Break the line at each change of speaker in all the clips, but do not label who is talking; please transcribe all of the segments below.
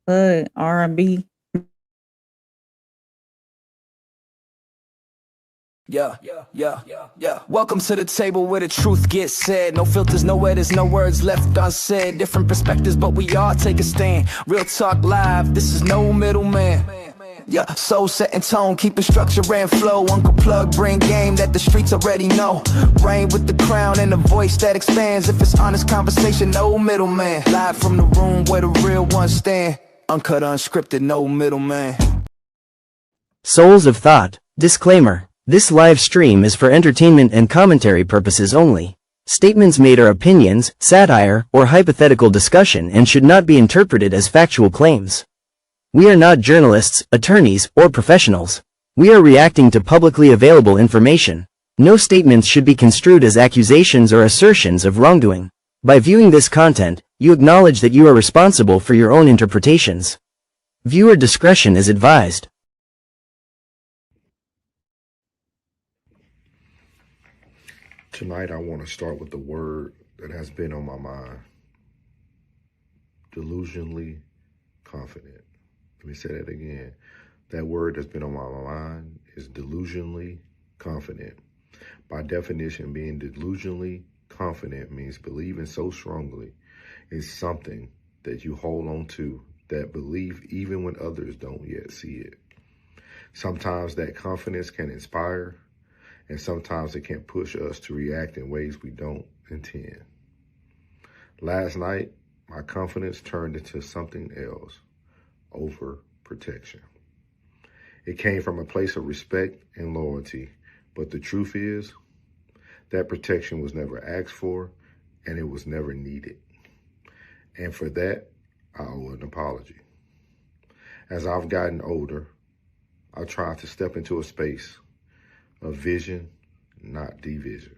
R&B.
Yeah. Welcome to the table where the truth gets said. No filters, no edits, no words left unsaid. Different perspectives, but we all take a stand. Real talk live, this is no middleman. Yeah, soul setting tone, keeping structure and flow. Uncle Plug, bring game that the streets already know. Reign with the crown and a voice that expands. If it's honest conversation, no middleman. Live from the room where the real ones stand. Uncut, unscripted, no middleman.
Souls of Thought. Disclaimer. This live stream is for entertainment and commentary purposes only. Statements made are opinions, satire, or hypothetical discussion and should not be interpreted as factual claims. We are not journalists, attorneys, or professionals. We are reacting to publicly available information. No statements should be construed as accusations or assertions of wrongdoing. By viewing this content, you acknowledge that you are responsible for your own interpretations. Viewer discretion is advised.
Tonight I want to start with the word that has been on my mind. Delusionally confident. Let me say that again. That word that's been on my mind is delusionally confident. By definition, being delusionally confident means believing so strongly in something that you hold on to, that belief even when others don't yet see it. Sometimes that confidence can inspire, and sometimes it can push us to react in ways we don't intend. Last night, my confidence turned into something else. Overprotection. It came from a place of respect and loyalty, but the truth is that protection was never asked for and it was never needed. And for that, I owe an apology. As I've gotten older, I try to step into a space of vision, not division.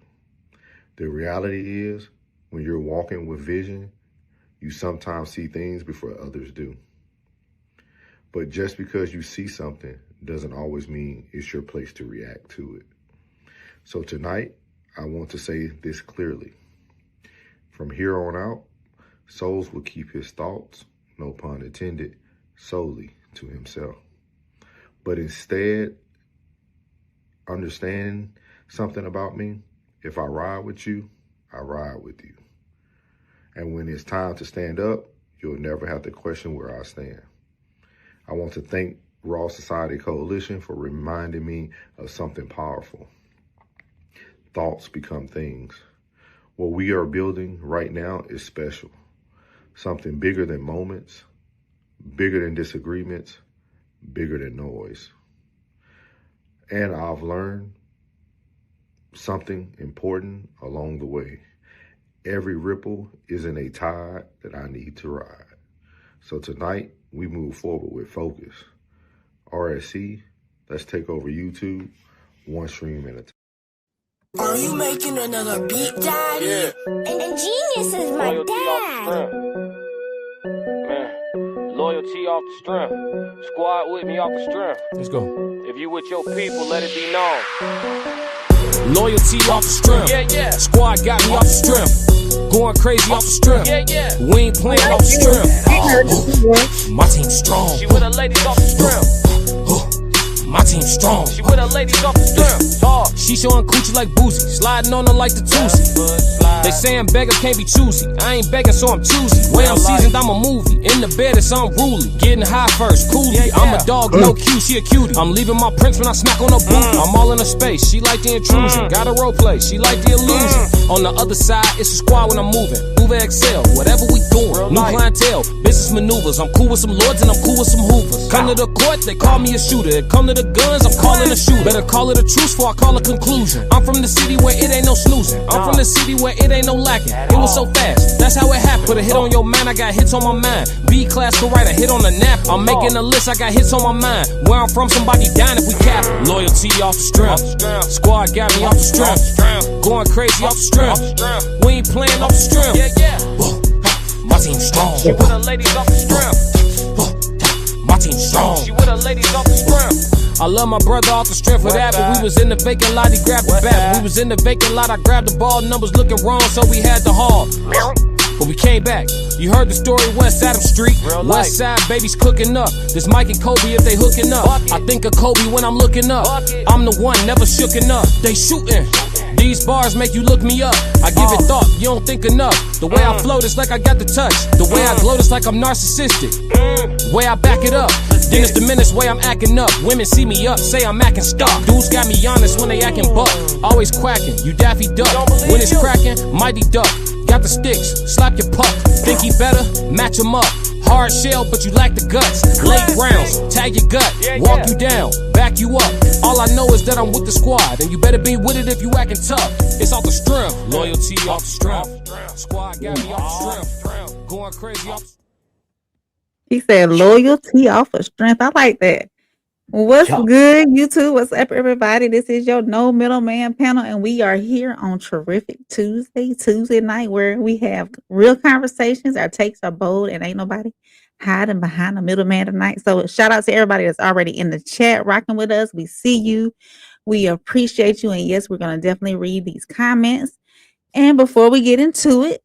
The reality is, when you're walking with vision, you sometimes see things before others do. But just because you see something doesn't always mean it's your place to react to it. So tonight, I want to say this clearly. From here on out, Souls will keep his thoughts, no pun intended, solely to himself. But instead, understanding something about me, if I ride with you, I ride with you. And when it's time to stand up, you'll never have to question where I stand. I want to thank Raw Society Coalition for reminding me of something powerful. Thoughts become things. What we are building right now is special. Something bigger than moments, bigger than disagreements, bigger than noise. And I've learned something important along the way. Every ripple isn't a tide that I need to ride. So tonight, we move forward with focus. RSC, let's take over YouTube, one stream at a time.
Are you making another beat, Daddy?
Yeah.
And Genius is my dad.
Man, loyalty off the strength. Squad with me off the strength.
Let's go.
If you with your people, let it be known.
Loyalty off the strength.
Yeah.
Squad got me off the strength. Going crazy off the strength.
Yeah.
We ain't playing off the strength. My team strong.
She with her ladies off the strength.
My team strong.
She with her ladies off the strength. Talk.
She showing coochie like Boosie, sliding on her like the Tusi. They saying beggars can't be choosy. I ain't begging, so I'm choosy. Way I'm seasoned, I'm a movie. In the bed, it's unruly. Getting high first, coolly. I'm a dog, no cue, she a cutie. I'm leaving my prints when I smack on her boot. I'm all in her space, she like the intrusion. Got a role play, she like the illusion. On the other side, it's a squad when I'm moving. Uber Excel, whatever we doing. New clientele, business maneuvers. I'm cool with some lords and I'm cool with some hoovers. Come to the court, they call me a shooter. Come to the guns, I'm calling a shooter. Better call it a truce before I call a conclusion. I'm from the city where it ain't no snoozing. I'm from the city where it ain't no lacking. It was so fast, that's how it happened. Put a hit on your mind, I got hits on my mind. B-class to write a hit on the nap. I'm making a list, I got hits on my mind. Where I'm from, somebody dying if we cap. Loyalty off the strength. Squad got me off the strength. Going crazy off the strength. We ain't playing off the strength.
Yeah.
My team strong.
She with her ladies off the strength.
My team strong.
She with her ladies off the strength.
I love my brother off the strength of that, but we was in the vacant lot, he grabbed the bat. We was in the vacant lot, I grabbed the ball, numbers looking wrong, so we had to haul. but we came back. You heard the story, West Adam Street. West Side babies cooking up. This Mike and Kobe if they hooking up. I think of Kobe when I'm looking up. I'm the one, never shooken up. They shooting. These bars make you look me up. I give it thought, you don't think enough. The way I float is like I got the touch. The way I gloat is like I'm narcissistic. The way I back it up, then it's the menace way I'm acting up. Women see me up, say I'm acting stuck. Dudes got me honest when they acting buck. Always quacking, you Daffy Duck. When it's cracking, mighty duck. Got the sticks, slap your puck. Think he better? Match him up. Hard shell, but you lack the guts. Late rounds, tag your gut, walk you down, back you up. All I know is that I'm with the squad, and you better be with it if you acting tough. It's off the strength, loyalty off the strength. Squad got me off the strength, going crazy off.
He said loyalty off of strength. I like that. What's good, YouTube? What's up, everybody? This is your No Middleman panel, and we are here on Terrific Tuesday night, where we have real conversations. Our takes are bold, and ain't nobody hiding behind the middleman tonight. So shout out to everybody that's already in the chat rocking with us. We see you. We appreciate you. And yes, we're going to definitely read these comments. And before we get into it,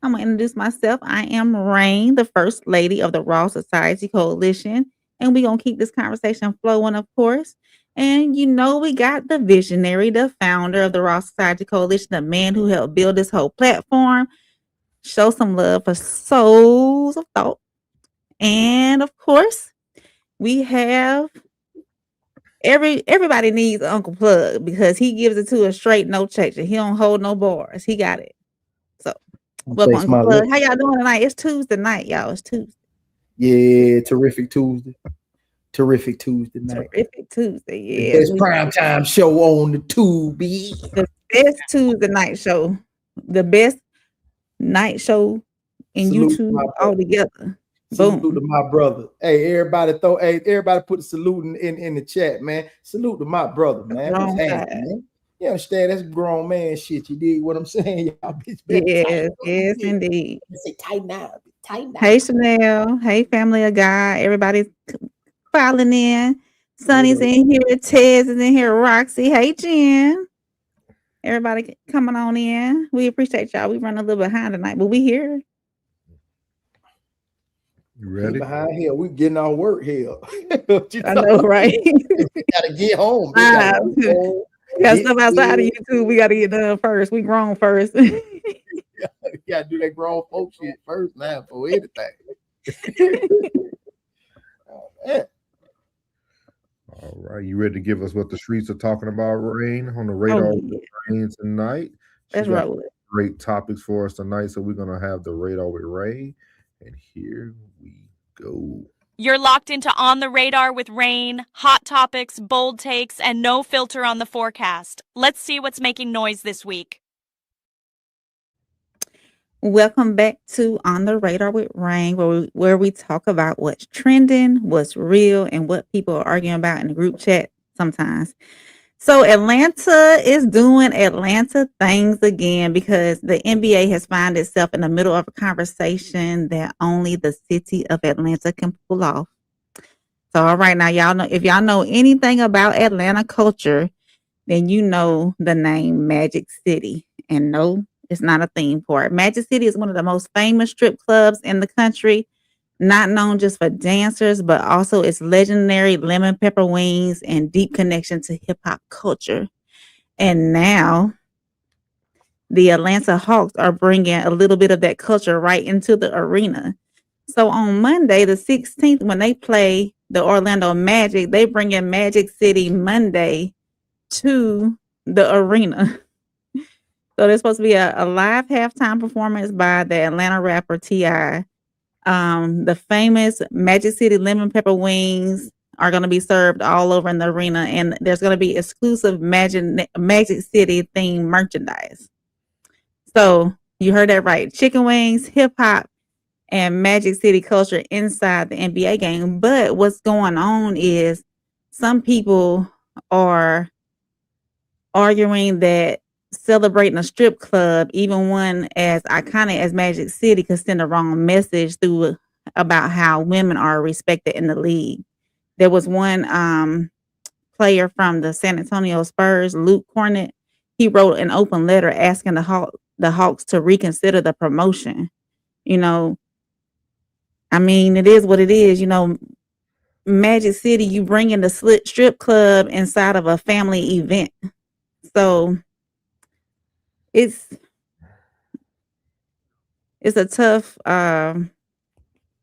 I'm going to introduce myself. I am Rain, the First Lady of the Raw Society Coalition. And we're going to keep this conversation flowing, of course. And you know, we got the visionary, the founder of the Raw Society Coalition, the man who helped build this whole platform. Show some love for Souls of Thought. And of course, we have everybody needs Uncle Plug, because he gives it to us straight, no chaser. He don't hold no bars. He got it. So welcome, Uncle Plug. How y'all doing tonight? It's Tuesday night, y'all. It's Tuesday.
Yeah, terrific Tuesday. Terrific Tuesday night.
Terrific Tuesday, yeah.
The best prime time show on the Tubi.
The best Tuesday night show. The best night show in salute YouTube altogether.
Salute to my brother. Hey, everybody put a salute in the chat, man. Salute to my brother, man. Man. You understand? That's grown man shit. You dig what I'm saying? Y'all bitch.
Yes, indeed.
Say tighten out.
Hey, Chanel. Hey, family of God. Everybody's filing in. Sonny's in here. Tez is in here. Roxy. Hey, Jen. Everybody coming on in. We appreciate y'all. We run a little behind tonight, but we here.
You ready?
Behind here, we getting our work here.
I know, right?
Gotta get home.
We got stuff outside of YouTube. We gotta get done first. We grown first.
You gotta do that grown folk shit first now for anything. Oh, man.
All right, you ready to give us what the streets are talking about, Rain, on the radar with Rain tonight?
That's right.
Great topics for us tonight, so we're gonna have the radar with Rain, and here we go.
You're locked into On the Radar with Rain, hot topics, bold takes, and no filter on the forecast. Let's see what's making noise this week.
Welcome back to On the Radar with Rain, where we talk about what's trending, what's real, and what people are arguing about in the group chat sometimes. So Atlanta is doing Atlanta things again, because the NBA has found itself in the middle of a conversation that only the city of Atlanta can pull off. So all right, now y'all know, if y'all know anything about Atlanta culture, then you know the name Magic City. And no, it's not a theme park. Magic City is one of the most famous strip clubs in the country, not known just for dancers, but also its legendary lemon pepper wings and deep connection to hip hop culture. And now the Atlanta Hawks are bringing a little bit of that culture right into the arena. So on Monday, the 16th, when they play the Orlando Magic, they bring in Magic City Monday to the arena. So there's supposed to be a live halftime performance by the Atlanta rapper T.I. The famous Magic City lemon pepper wings are going to be served all over in the arena, and there's going to be exclusive Magic City themed merchandise. So you heard that right. Chicken wings, hip hop, and Magic City culture inside the NBA game. But what's going on is some people are arguing that celebrating a strip club, even one as iconic as Magic City, could send the wrong message through about how women are respected in the league. There was one player from the San Antonio Spurs, Luke Cornett. He wrote an open letter asking the Hawks the Hawks to reconsider the promotion. You know, I mean, it is what it is. You know, Magic City, you bring in the strip club inside of a family event. So it's a tough.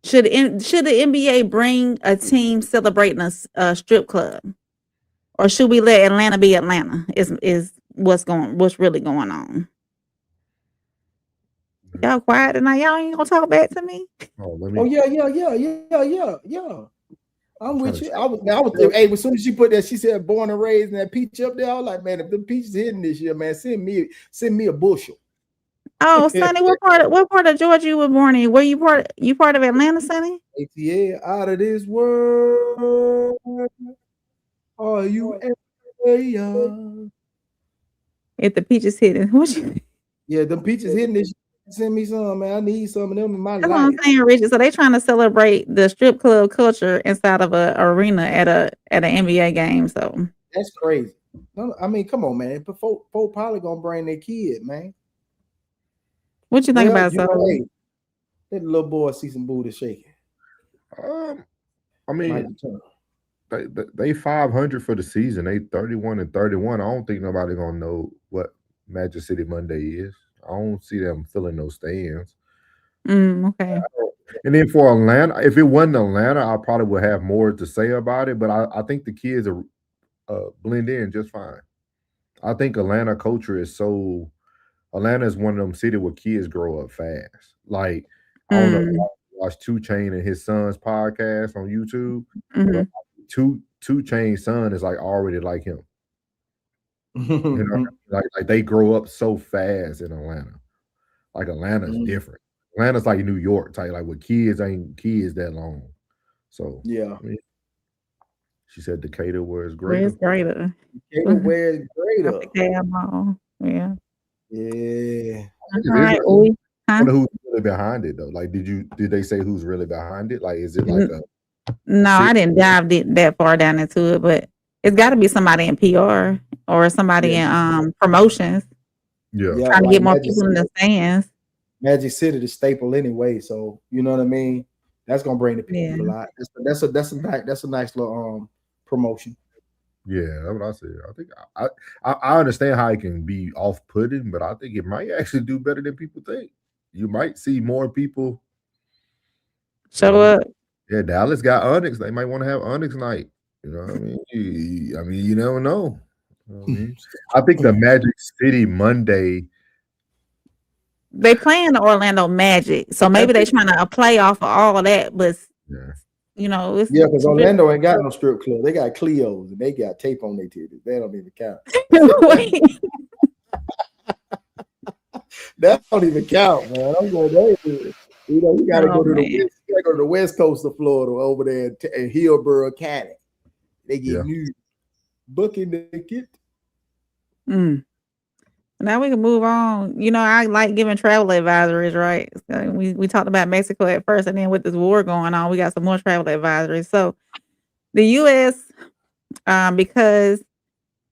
Should the NBA bring a team celebrating a strip club, or should we let Atlanta be Atlanta? Is what's really going on? Y'all quiet tonight. Y'all ain't gonna talk back to me.
Oh yeah. I'm with you. I was. Hey, as soon as she put that, she said born and raised, and that peach up there. I was like, man, if the peach is hitting this year, man, send me a bushel.
Oh, Sonny, what part of Georgia you were born in? Were you part of Atlanta, Sonny?
Yeah, out of this world. Are you ever?
If the peach is hitting, what you?
Yeah, the peach is hitting this. Send me some, man. I need some of them in my life.
That's what I'm saying, Richard. So they trying to celebrate the strip club culture inside of an arena at an NBA game. So
that's crazy. No, I mean, come on, man. Folk probably gonna bring their kid, man.
What you think about so?
Hey, let the little boy see some booty shaking.
I mean, they 500 for the season. They 31-31. I don't think nobody gonna know what Magic City Monday is. I don't see them filling those stands.
Okay.
And then for Atlanta, if it wasn't Atlanta, I probably would have more to say about it. But I think the kids are blend in just fine. I think Atlanta culture is so. Atlanta is one of them cities where kids grow up fast. Like I don't know. I watched 2 Chainz and his son's podcast on YouTube.
Mm-hmm.
2 Chainz's son is like already like him. You know, like they grow up so fast in Atlanta. Like Atlanta's different. Atlanta's like New York type, like with kids ain't kids that long. So
yeah.
I mean, she said Decatur was greater.
Where's greater?
Decatur where's greater?
Yeah.
Yeah.
All right.
I wonder who's really behind it though. Like, did they say who's really behind it? Like, is it like a?
No, I didn't dive that far down into it, but it's got to be somebody in PR or somebody in promotions.
Yeah,
trying to get more people in the stands.
Magic City, the staple anyway. So you know what I mean. That's gonna bring the people a lot. That's a nice little promotion.
Yeah, that's what I said. I think I understand how it can be off-putting, but I think it might actually do better than people think. You might see more people
show up.
Yeah, Dallas got Onyx. They might want to have Onyx night. You know what I mean? You never know. I think the Magic City Monday.
They playing the Orlando Magic, so maybe they trying to play off of all of that, but you know, it's
because Orlando ain't got no strip club. They got Cleos and they got tape on their titties. They don't even count. That don't even count, man. I'm going there. You know, you gotta go to the west coast of Florida over there in Hillsborough County. They get new booking naked.
Now we can move on. You know, I like giving travel advisories, right? So we talked about Mexico at first, and then with this war going on, we got some more travel advisories. So the U.S., because,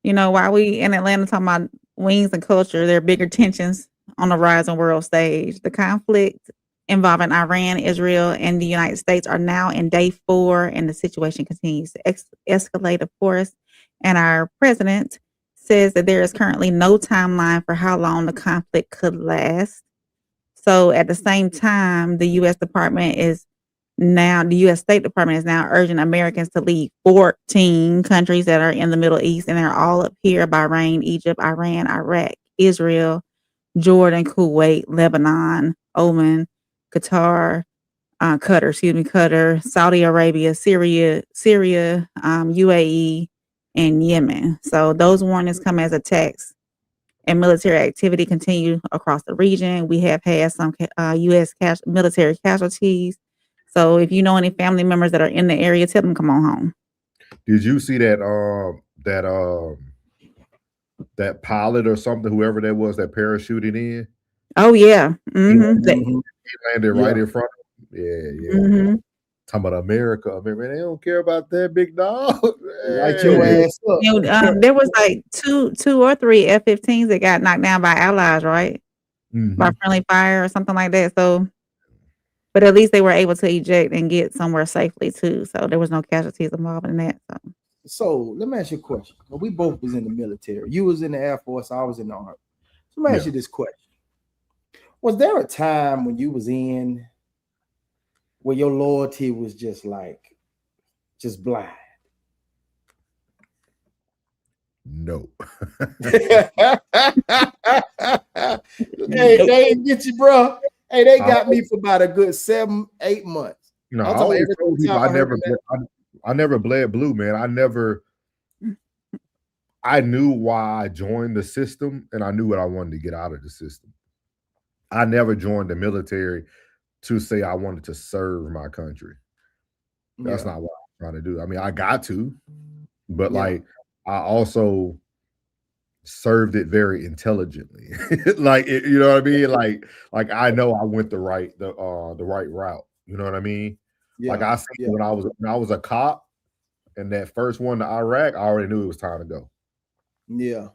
you know, while we in Atlanta talking about wings and culture, there are bigger tensions on the rising world stage. The conflict involving Iran, Israel, and the United States are now in day 4, and the situation continues to escalate, of course. And our president says that there is currently no timeline for how long the conflict could last. So at the same time, the U.S. State Department is now urging Americans to leave 14 countries that are in the Middle East, and they're all up here: Bahrain, Egypt, Iran, Iraq, Israel, Jordan, Kuwait, Lebanon, Oman, Qatar, Saudi Arabia, Syria, UAE, and Yemen. So those warnings come as attacks and military activity continue across the region. We have had some U.S. military casualties. So if you know any family members that are in the area, tell them come on home.
Did you see that that pilot or something, whoever that was, that parachuted in?
Oh yeah,
he landed right in front of him. Yeah. Talking about America, man, they don't care about that, big dog.
Light your ass up.
You know, there was like two or three F-15s that got knocked down by allies, right? by friendly fire or something like that. So, but at least they were able to eject and get somewhere safely too. So there was no casualties involved in that.
So let me ask you a question. We both was in the military. You was in the Air Force. I was in the Army. So let me ask you this question. Was there a time when you was in where your loyalty was just blind?
No.
Hey, they didn't get you, bro. Hey, they got me for about a good 7-8 months.
No, I always told people I never bled blue, man. I knew why I joined the system, and I knew what I wanted to get out of the system. I never joined the military to say I wanted to serve my country. That's not what I'm trying to do. I mean, I got to, but like I also served it very intelligently. Like you know what I mean? Like I know I went the right route. You know what I mean? Like I seen when I was a cop and that first one to Iraq, I already knew it was time to go.
Yeah.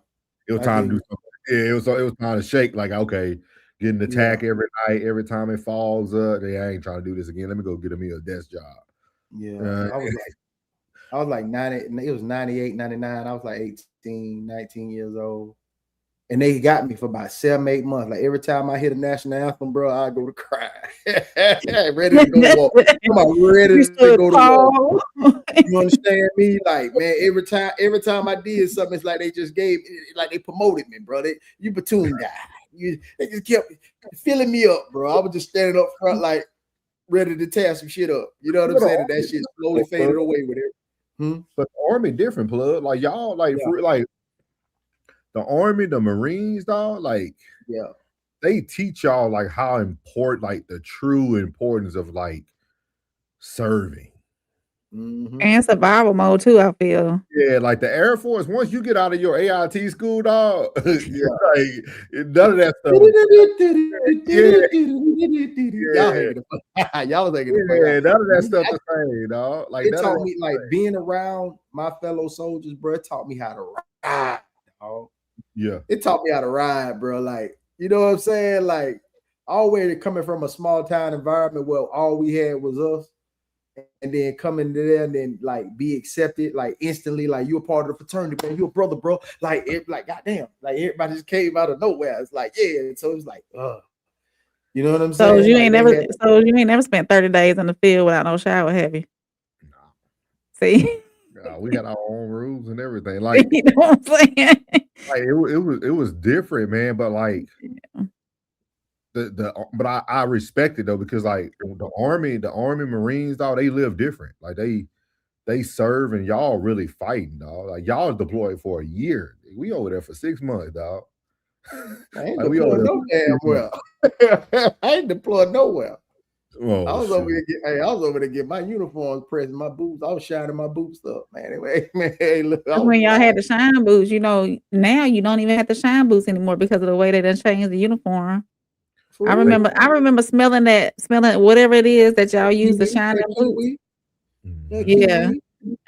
It was time to do something. Yeah, it was time to shake, like, okay, getting attacked every night, every time it falls up. I ain't trying to do this again. Let me go get me a desk job.
Yeah. I was like 90, it was 98, 99. I was like 18, 19 years old. And they got me for about 7-8 months. Like every time I hear the national anthem, bro, I go to cry. Ready to go to war. I'm ready to go to war. You understand me? Like, man, every time I did something, it's like they just like they promoted me, bro. You platoon guy. They just kept filling me up, bro. I was just standing up front, like ready to tear some shit up. You know what I'm saying? And that shit slowly faded away with it.
But the Army different, plug. Like y'all, like the Army, the Marines, dog, like they teach y'all like how important, like the true importance of like serving.
And survival mode too, I feel.
Yeah, like the Air Force, once you get out of your AIT school, dog, like none of that stuff.
Y'all was thinking
none of that stuff the same, dog. Like
it taught me, like being around my fellow soldiers, bro. It taught me how to ride, dog.
Yeah,
it taught me how to ride, bro. Like, you know what I'm saying? Like, always coming from a small town environment where all we had was us. And then coming to there and then like be accepted like instantly, like you're a part of the fraternity, man. You're a brother, bro. Like goddamn, like everybody just came out of nowhere. It's like, yeah. So it's like, you know what I'm saying?
So you ain't never spent 30 days in the field without no shower, have you?
No.
See?
Yeah, we had our own rules and everything. Like,
you know what I'm saying?
Like it was different, man. But like but I respect it though, because like the Army Marines, dog, they live different. Like they serve and y'all really fighting, dog. Like y'all deployed for a year. We over there for 6 months, dog.
I ain't deployed no damn well. I ain't deployed nowhere.
Oh,
I was over there to get my uniforms pressed, my boots. I was shining my boots up, man. Anyway, man, look,
when y'all had the shine boots, you know, now you don't even have the shine boots anymore because of the way they done changed the uniform. I remember smelling whatever it is that y'all use to shine them boots. Yeah.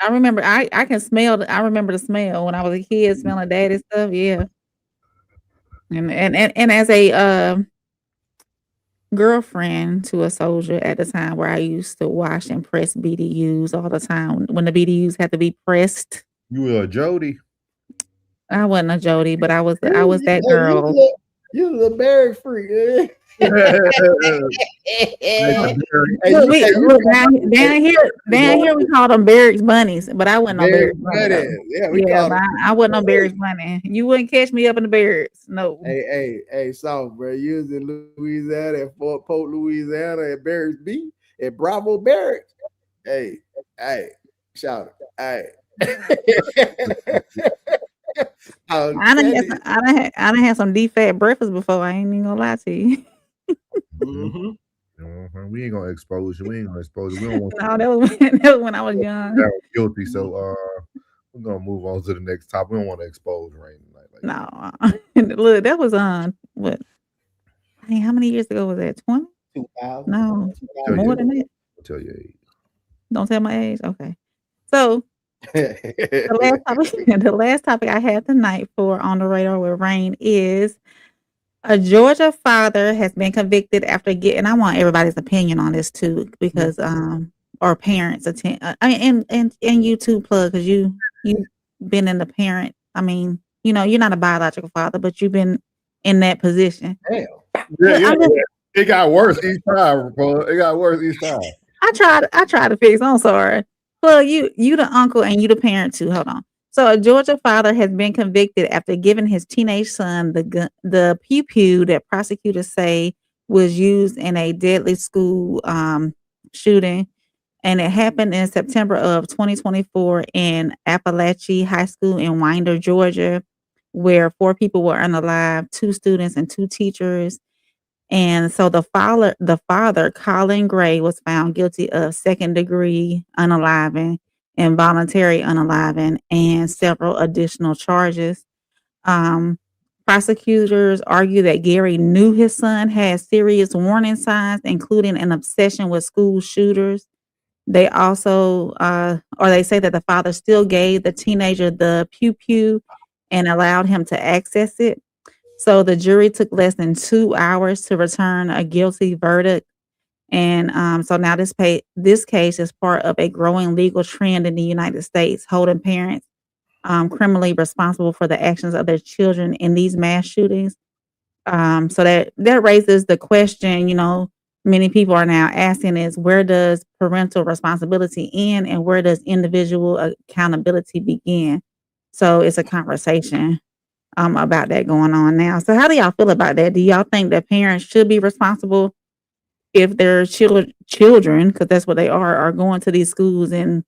I remember I can smell I remember the smell when I was a kid smelling daddy stuff. Yeah. And as a girlfriend to a soldier at the time where I used to wash and press BDUs all the time when the BDUs had to be pressed.
You were a Jody.
I wasn't a Jody, but I was that girl.
You was a barrack freak, eh?
down here we call them barracks bunnies, but I wasn't no barracks bunny. I wasn't no barracks bunny. You wouldn't catch me up in the barracks. No.
Hey, so bro, you was in Louisiana at Fort Polk, Louisiana at Barracks B at Bravo Barracks. Hey, shout it. Hey.
I done had some deep-fat breakfast before. I ain't even gonna lie to you.
We ain't gonna expose you. We don't want
no, that was when I was young.
That was guilty. So we're gonna move on to the next topic. We don't want to expose Rain like
no. Look, that was what? I mean, how many years ago was that? 20?
2000.
No, more than that.
I'll tell your age.
Don't tell my age. Okay. So the last topic I had tonight for On the Radar with Rain is A Georgia father has been convicted after getting. I want everybody's opinion on this too, because or parents attend. I mean, and you too, plug, because you been in the parent. I mean, you're not a biological father, but you've been in that position.
Damn.
Yeah. It got worse each time, bro. It got worse each time.
I tried to fix. I'm sorry. Well, you the uncle and you the parent too. Hold on. So a Georgia father has been convicted after giving his teenage son the pew that prosecutors say was used in a deadly school shooting, and it happened in September of 2024 in Appalachia High School in Winder, Georgia, where 4 people were unalive, 2 students and 2 teachers. And so the father, Colin Gray, was found guilty of second-degree unaliving, involuntary unaliving, and several additional charges. Prosecutors argue that Gary knew his son had serious warning signs, including an obsession with school shooters. They also, or they say that the father still gave the teenager the pew and allowed him to access it. So the jury took less than 2 hours to return a guilty verdict. And so now this case is part of a growing legal trend in the United States, holding parents criminally responsible for the actions of their children in these mass shootings. So that raises the question, many people are now asking is, where does parental responsibility end and where does individual accountability begin? So it's a conversation about that going on now. So how do y'all feel about that? Do y'all think that parents should be responsible if their children, because that's what they are going to these schools and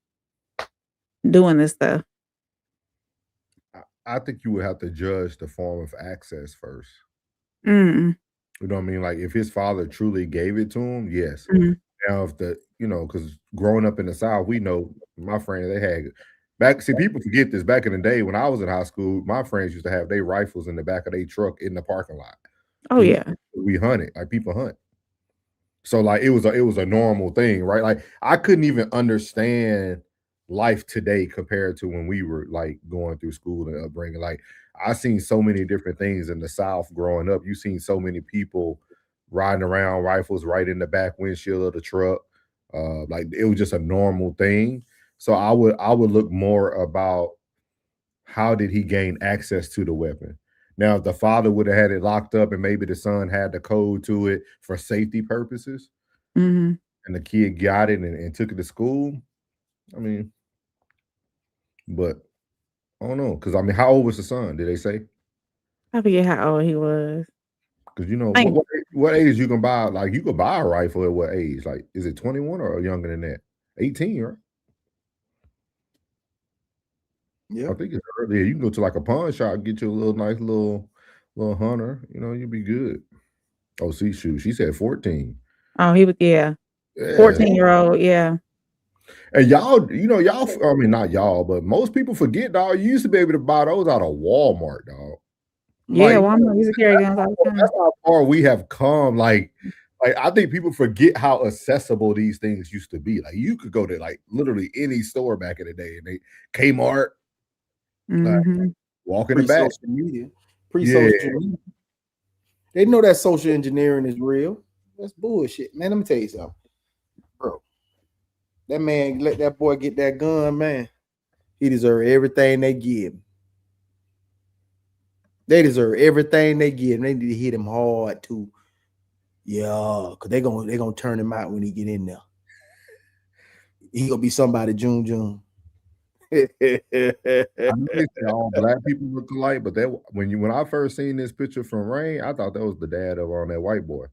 doing this stuff?
I think you would have to judge the form of access first.
Mm.
You know what I mean? Like if his father truly gave it to him, yes. Now if because growing up in the South, we know my friends, they had people forget this. Back in the day when I was in high school, my friends used to have their rifles in the back of their truck in the parking lot.
Oh yeah.
We hunted, like people hunt. So like it was a normal thing, right? Like I couldn't even understand life today compared to when we were like going through school and upbringing. Like I seen so many different things in the South growing up. You seen so many people riding around rifles right in the back windshield of the truck. Like it was just a normal thing. So I would look more about how did he gain access to the weapon. Now, if the father would have had it locked up and maybe the son had the code to it for safety purposes, and the kid got it and took it to school, I mean, but I don't know. Because, I mean, how old was the son? Did they say?
I forget how old he was.
Because, what age you can buy? Like, you could buy a rifle at what age? Like, is it 21 or younger than that? 18, right?
Yeah.
I think it's earlier. You can go to like a pawn shop, get you a nice little hunter. You'll be good. Oh, see, shoot. She said 14.
Oh, he was, yeah. 14-year-old, yeah.
And y'all, I mean, not y'all, but most people forget, dog. You used to be able to buy those out of Walmart, dog.
Yeah, Walmart used to carry guns all the time.
That's how far we have come. Like I think people forget how accessible these things used to be. Like you could go to like literally any store back in the day, and Kmart, like, walk in the back.
Social media, social media. They know that social engineering is real. That's bullshit, man. Let me tell you something, bro. That man let that boy get that gun, man. He deserves everything they give him. They deserve everything they give him. They need to hit him hard too. Yeah, because they're gonna turn him out when he get in there. He gonna be somebody, June.
I know all black people look alike, but when I first seen this picture from Rain, I thought that was the dad of that white boy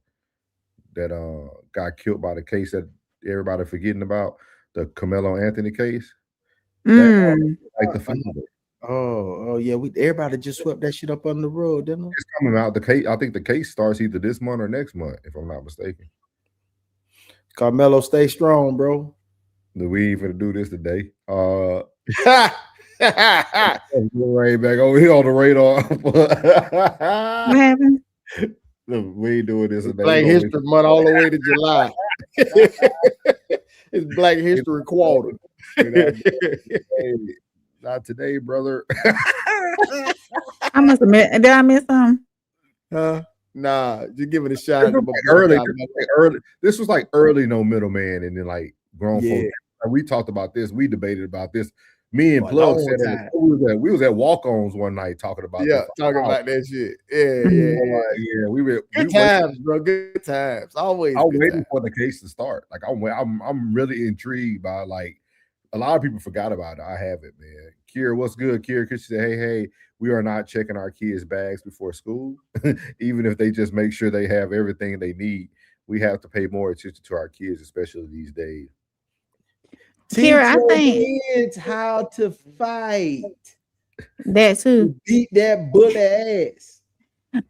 that got killed by the case that everybody forgetting about, the Carmelo Anthony case. Like the father.
Oh yeah, everybody just swept that shit up on the road, didn't it?
It's coming out. The case, I think the case starts either this month or next month, if I'm not mistaken.
Carmelo, stay strong, bro.
We ain't finna do this today. Right back over here on the radar.
What happened?
We ain't doing this today.
Black History Month all the way to July. It's Black History Quarter.
Not today, brother.
I must admit, did I miss something?
Nah, just give it a shot.
Early. This was like early, no middleman, and then like grown folks. We talked about this. We debated about this. Me and Plug said we was at walk-ons one night talking about this.
Talking about that shit. Yeah. We were good times, bro. Good times. Always.
I'm waiting for the case to start. Like I'm really intrigued by like a lot of people forgot about it. I have it, man. Kira, what's good? Kira said, hey, we are not checking our kids' bags before school, even if they just make sure they have everything they need. We have to pay more attention to our kids, especially these days.
Teach your kids how to fight.
That too.
Beat that bully ass.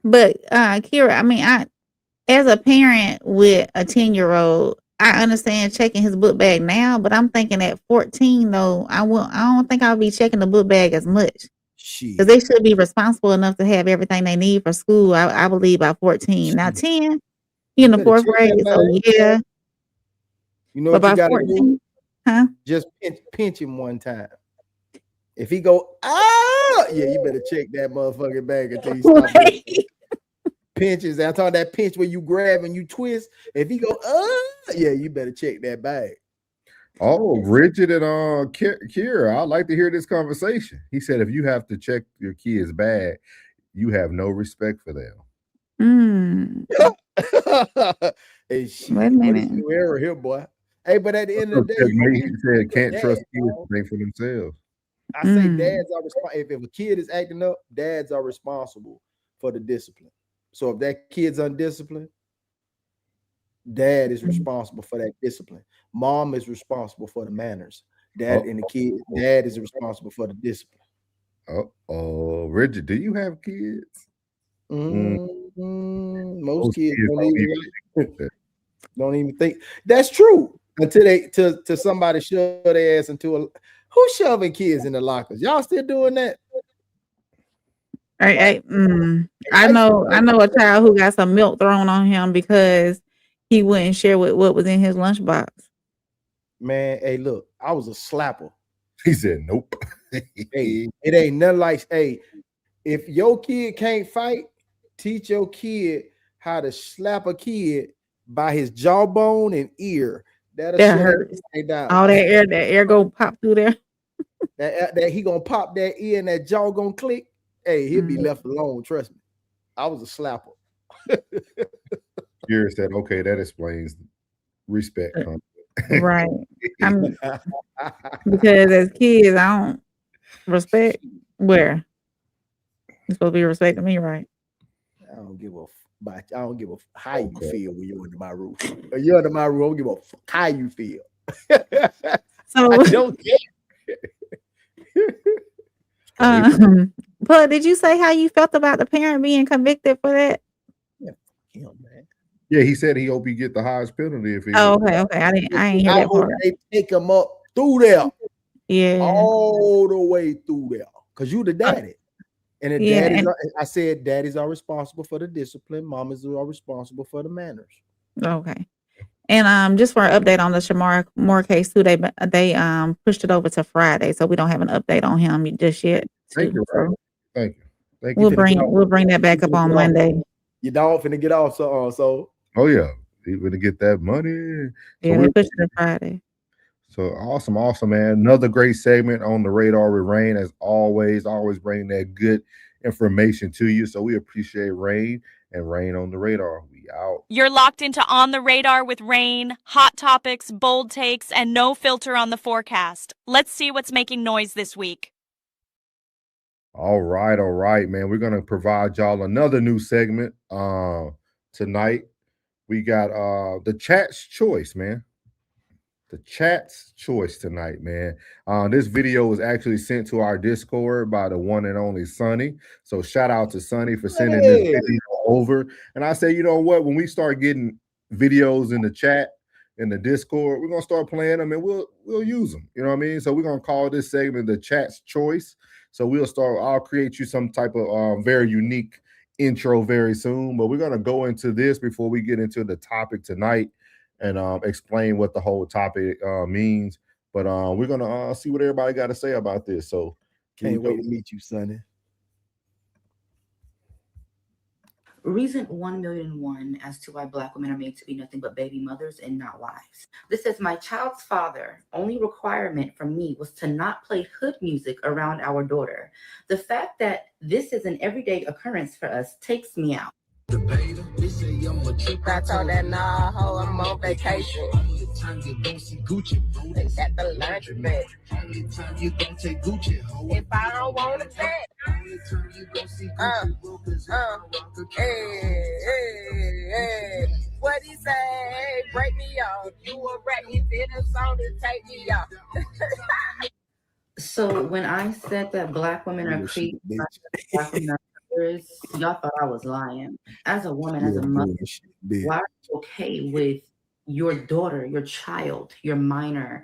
But Kira, I mean, as a parent with a 10-year-old, I understand checking his book bag now, but I'm thinking at 14 though, I don't think I'll be checking the book bag as much. Because they should be responsible enough to have everything they need for school, I believe, by 14. Now 10, you in the 4th grade, so yeah.
You know what you gotta 14, do?
Huh?
Just pinch him one time. If he go, you better check that motherfucking bag until you stop. Pinches. I'm talking that pinch where you grab and you twist. If he go, you better check that bag.
Oh, Richard and Kira, I'd like to hear this conversation. He said, if you have to check your kid's bag, you have no respect for them.
Hey, shit, wait a minute. New era here, boy. Hey, but at the end of the day,
he said can't trust kids to think for themselves.
I say dads are responsible. If a kid is acting up, dads are responsible for the discipline. So if that kid's undisciplined, dad is responsible for that discipline. Mom is responsible for the manners. Dad is responsible for the discipline.
Oh, Richard, do you have kids?
Most kids don't even think. That's true. Until to somebody shove their ass into a. Who's shoving kids in the lockers? Y'all still doing that?
I know a child who got some milk thrown on him because he wouldn't share what was in his lunchbox.
Man, hey, look, I was a slapper.
He said, nope.
Hey, it ain't nothing like, hey, if your kid can't fight, teach your kid how to slap a kid by his jawbone and ear.
That hurts. All that air go pop through there.
that he gonna pop that ear and that jaw gonna click. Hey, he'll be left alone. Trust me. I was a slapper.
Kira said, okay, that explains respect.
Right. Because as kids, I don't respect where you're supposed to be respecting me, right?
I don't give a how you feel when you're under my roof. When you're under my roof, I don't give a how you feel.
So
I don't care.
But did you say how you felt about the parent being convicted for that?
Yeah, man.
Yeah, he said he hope he get the highest penalty if he.
Okay. I ain't hear that part.
They take him up through there.
Yeah,
all the way through there. Because you the daddy. And I said daddies are responsible for the discipline, mamas are responsible for the manners.
Okay. And just for an update on the Shamar Moore case too, they pushed it over to Friday, so we don't have an update on him just yet.
Thank you.
We'll bring that back up on Monday.
Your dog finna get off, so.
Oh yeah, he's gonna get that money.
Yeah, they pushed it to Friday.
So awesome, man. Another great segment on the radar with Rain, as always bringing that good information to you. So we appreciate Rain and Rain on the Radar. We out.
You're locked into On the Radar with Rain, hot topics, bold takes, and no filter on the forecast. Let's see what's making noise this week.
All right, man. We're gonna provide y'all another new segment tonight. We got the chat's choice, man. The chat's choice tonight, man. This video was actually sent to our Discord by the one and only Sonny. So shout out to Sonny for sending this video over. And I say, you know what? When we start getting videos in the chat, in the Discord, we're gonna start playing them and we'll use them. You know what I mean? So we're gonna call this segment the chat's choice. So I'll create you some type of very unique intro very soon. But we're gonna go into this before we get into the topic tonight and explain what the whole topic means. But we're gonna see what everybody got to say about this. So
can't wait to meet you, Sonny.
Reason 1,000,001 as to why Black women are made to be nothing but baby mothers and not wives. This says, my child's father, only requirement from me was to not play hood music around our daughter. The fact that this is an everyday occurrence for us takes me out.
I told that nah, ho, I'm on vacation. At the laundromat. If I don't want it back, hey. What he say? Break me off. You a rat, he did a song to take me off.
So when I said that Black women are creeps, Black women are killers, y'all thought I was lying. As a woman, as a mother, why are you okay with your daughter, your child, your minor,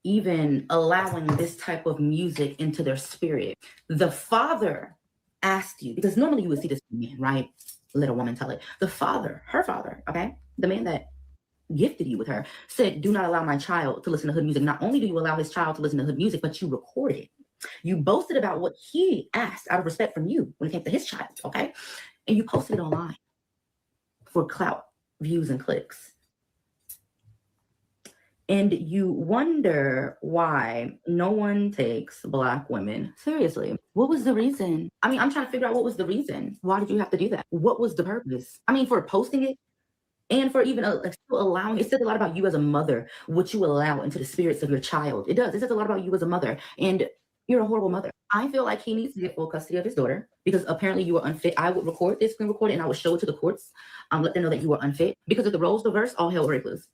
even allowing this type of music into their spirit? The father asked you, because normally you would see this man, right? Let a woman tell it. The father, her father, okay? The man that gifted you with her, said, do not allow my child to listen to hood music. Not only do you allow his child to listen to hood music, but you recorded it. You boasted about what he asked out of respect from you when it came to his child, okay? And you posted it online for clout, views, and clicks. And you wonder why no one takes Black women seriously. What was the reason? I mean, I'm trying to figure out what was the reason. Why did you have to do that? What was the purpose? I mean, for posting it and for even still allowing, it says a lot about you as a mother, what you allow into the spirits of your child. It does. It says a lot about you as a mother, and you're a horrible mother. I feel like he needs to get full custody of his daughter because apparently you were unfit. I would record this, screen record it, and I would show it to the courts. Let them know that you were unfit, because if the roles reverse, all hell will break loose.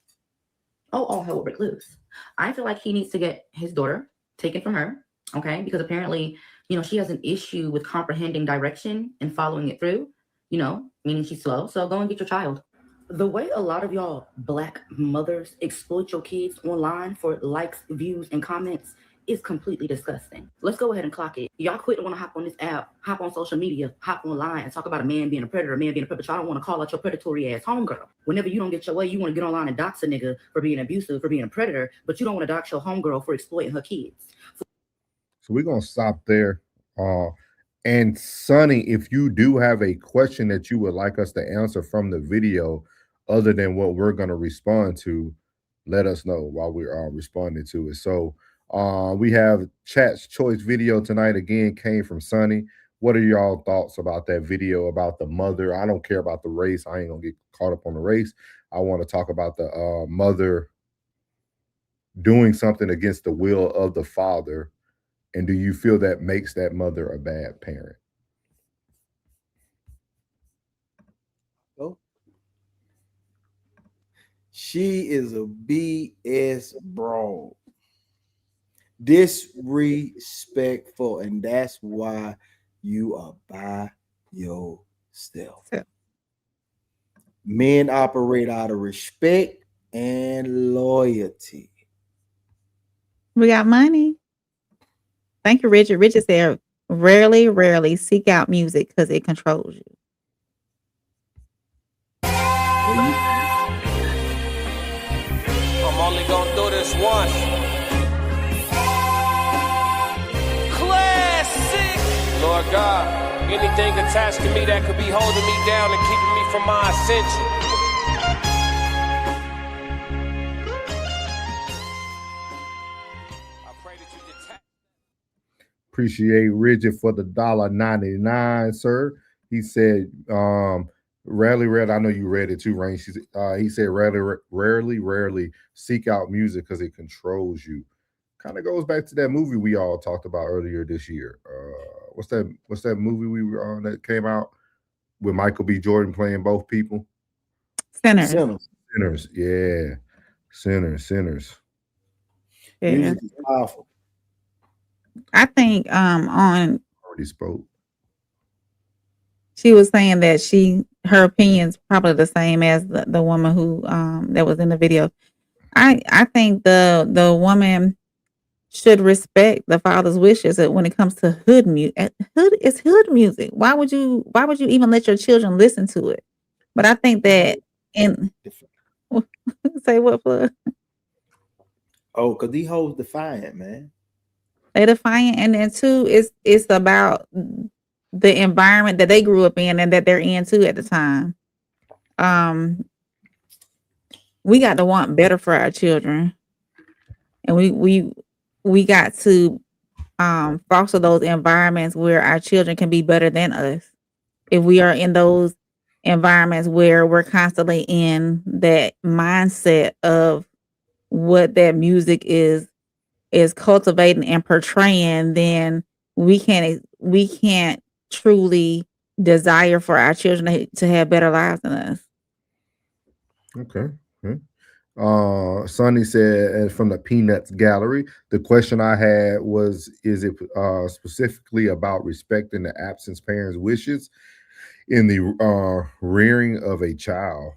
All hell will break loose. I feel like he needs to get his daughter taken from her, okay? Because apparently, she has an issue with comprehending direction and following it through, meaning she's slow. So go and get your child. The way a lot of y'all Black mothers exploit your kids online for likes, views, and comments is completely disgusting. Let's go ahead and clock it. Y'all quit want to hop on this app, hop on social media, hop online and talk about a man being a predator, a man being a predator. Y'all don't want to call out your predatory ass homegirl. Whenever you don't get your way, you want to get online and dox a nigga for being abusive, for being a predator, but you don't want to dox your homegirl for exploiting her kids.
So we're going to stop there. And Sonny, if you do have a question that you would like us to answer from the video, other than what we're going to respond to, let us know while we're responding to it. So we have chat's choice video tonight. Again, came from Sonny. What are y'all thoughts about that video about the mother? I don't care about the race. I ain't gonna get caught up on the race. I want to talk about the mother doing something against the will of the father. And do you feel that makes that mother a bad parent?
She is a BS bro. Disrespectful, and that's why you are by yourself. Yeah. Men operate out of respect and loyalty.
We got money. Thank you, Richard. Richard said, rarely seek out music because it controls you.
I'm only gonna do this once. Classic. Lord God, anything attached to me that could be holding me down and keeping me from my ascension. I pray that you detach.
Appreciate Richard for the $1.99, sir. He said, rarely, I know you read it too, Rain. He said, rarely seek out music because it controls you. Kind of goes back to that movie we all talked about earlier this year. What's that movie we were on that came out with Michael B. Jordan playing both people?
Sinners.
Yeah. Sinners.
Yeah.
Music is powerful.
I think on
already spoke.
She was saying that her opinion's probably the same as the woman who that was in the video. I think the woman should respect the father's wishes when it comes to hood music. It's hood music. Why would you even let your children listen to it? But I think that say what, Flood?
Oh, because these hoes defiant, man.
They defiant, and then too, it's about the environment that they grew up in and that they're in too at the time. We got to want better for our children, and we got to foster those environments where our children can be better than us. If we are in those environments where we're constantly in that mindset of what that music is cultivating and portraying, then we can't truly desire for our children to have better lives than us.
Okay. Sonny said, from the Peanuts Gallery, the question I had was, is it specifically about respecting the absent parents' wishes in the rearing of a child?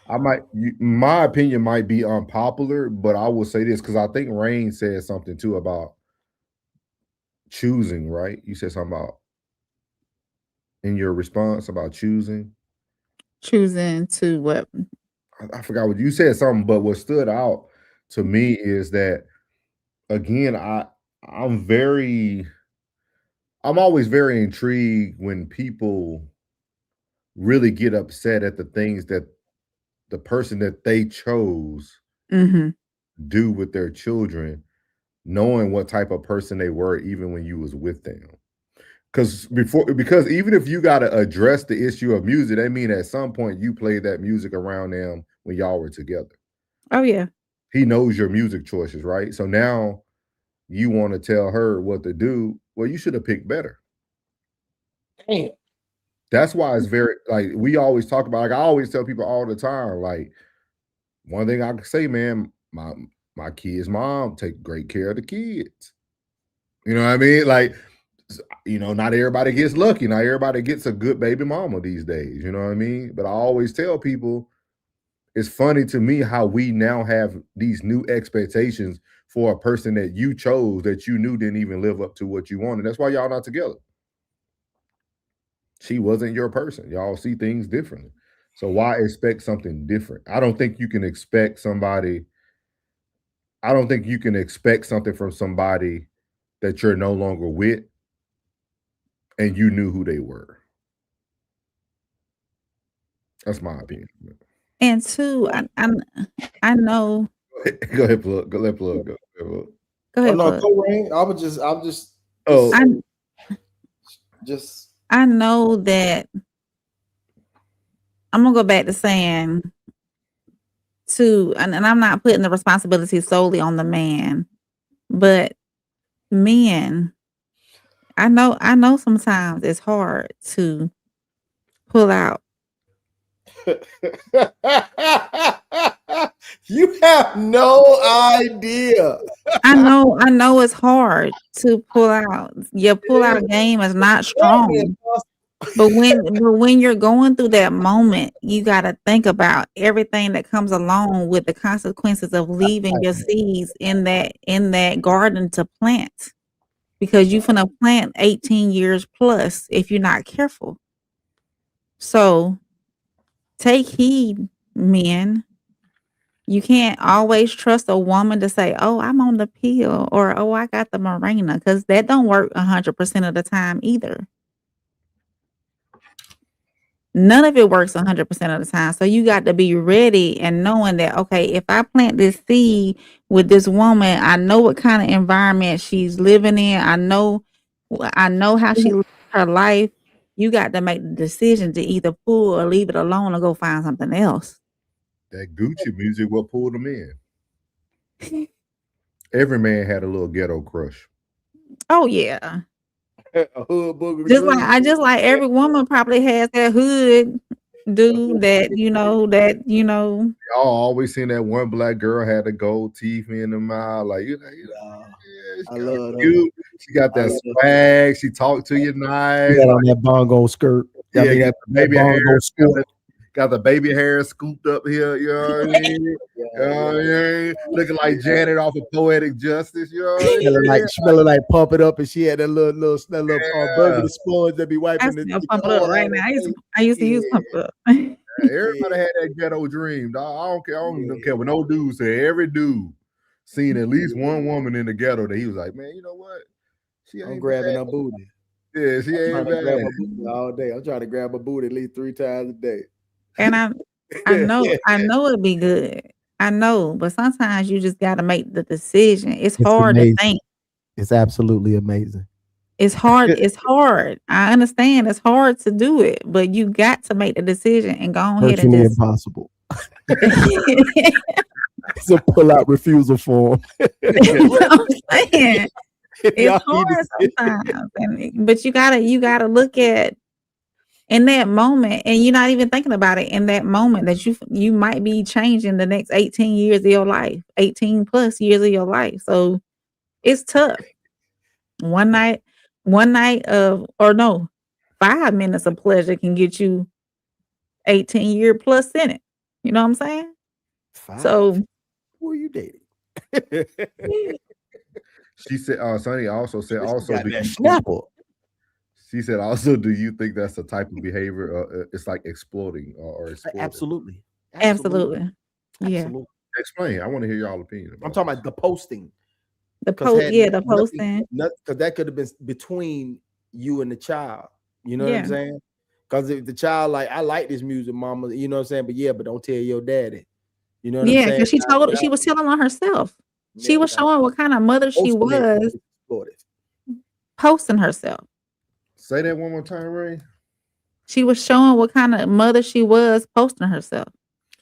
My opinion might be unpopular, but I will say this because I think Rain said something too about choosing, right? You said something about in your response about choosing
to what?
I forgot what you said something, but what stood out to me is that again, I'm always very intrigued when people really get upset at the things that the person that they chose do with their children, knowing what type of person they were even when you was with them. Because even if you got to address the issue of music, that mean at some point you played that music around them when y'all were together.
Oh yeah.
He knows your music choices, right? So now you want to tell her what to do. Well, you should have picked better.
Damn.
That's why it's very, like, we always talk about, like, I always tell people all the time, like, one thing I can say, man, my kid's mom take great care of the kids. You know what I mean? Like, you know, not everybody gets lucky. Not everybody gets a good baby mama these days. You know what I mean? But I always tell people, it's funny to me how we now have these new expectations for a person that you chose that you knew didn't even live up to what you wanted. That's why y'all not together. She wasn't your person. Y'all see things differently. So why expect something different? I don't think you can expect something from somebody that you're no longer with and you knew who they were. That's my opinion.
And two, I know.
Go ahead, Plug. Go let Plug go.
Go ahead,
no,
Plug.
go Rain.
I know that I'm gonna go back to saying too, and I'm not putting the responsibility solely on the man, but men, I know sometimes it's hard to pull out.
You have no idea.
I know it's hard to pull out. Your pull out game is not strong. But when you're going through that moment, you got to think about everything that comes along with the consequences of leaving your seeds in that garden to plant, because you're gonna plant 18 years plus if you're not careful. So take heed, men. You can't always trust a woman to say, "Oh, I'm on the pill," or "Oh, I got the Mirena," because that don't work 100% of the time either. None of it works 100% of the time. So you got to be ready and knowing that, okay, if I plant this seed with this woman, I know what kind of environment she's living in. I know how she lives her life. You got to make the decision to either pull or leave it alone or go find something else.
That Gucci music, what pulled them in? Every man had a little ghetto crush.
Oh yeah.
A hood booger.
Just like every woman probably has that hood dude that you know.
Y'all always seen that one black girl had the gold teeth in the mouth, like
I love
her. She got that swag. She talked to you nice.
She got on that bongo skirt.
Yeah,
I mean, that
baby
bongo
hair.
skirt.
Got the baby hair scooped up here, you know what I mean? Looking like Janet off of Poetic Justice, you know what I mean?
Smelling like Pump It Up, and she had that little burgundy sponge that be wiping the
Pump It Up right now. I used to use Pump It Up.
Everybody had that ghetto dream. I don't care what no dude said. Every dude seen at least one woman in the ghetto that he was like, man, you know what?
I'm grabbing her booty.
Yeah, she ain't
trying to
bad.
grab her booty all day. I'm trying to grab her booty at least 3 times a day.
And I know it'd be good. I know, but sometimes you just got to make the decision. It's hard to think.
It's absolutely amazing.
It's hard. It's hard. I understand it's hard to do it, but you got to make the decision and go ahead and
Virtually
just
impossible. It's a pull-out refusal form.
You know what I'm saying? It's hard sometimes, but you gotta look at in that moment, and you're not even thinking about it in that moment that you might be changing the next 18 years of your life, 18 plus years of your life. So it's tough. One night of, or no, 5 minutes of pleasure can get you 18-year plus sentence. You know what I'm saying?
5?
So
who are you dating?
She said, Sonny also said, she said, also, do you think that's the type of behavior? It's like exploding or exploiting?
Absolutely.
Yeah.
Absolutely.
Explain. I want to hear y'all opinion.
I'm talking about the posting.
The posting.
Because that could have been between you and the child. You know what I'm saying? Because if the child like, I like this music, mama. You know what I'm saying? But don't tell your daddy. You know what I'm saying?
Yeah, because she was telling on herself. She was showing what kind of mother she was, posting herself.
Say that one more time, Ray.
She was showing what kind of mother she was, posting herself.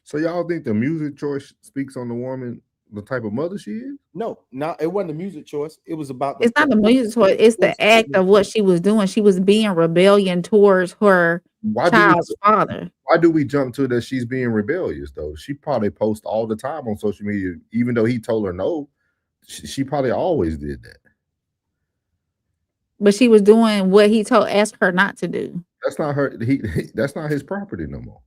So y'all think the music choice speaks on the woman, the type of mother she is?
No, it wasn't the music choice. It was about
it's not the music choice. It's the act of what she was doing. She was being rebellion towards her child's father.
Why do we jump to that she's being rebellious though? She probably posts all the time on social media, even though he told her no. She probably always did that.
But she was doing what he asked her not to do.
That's not her. That's not his property no more.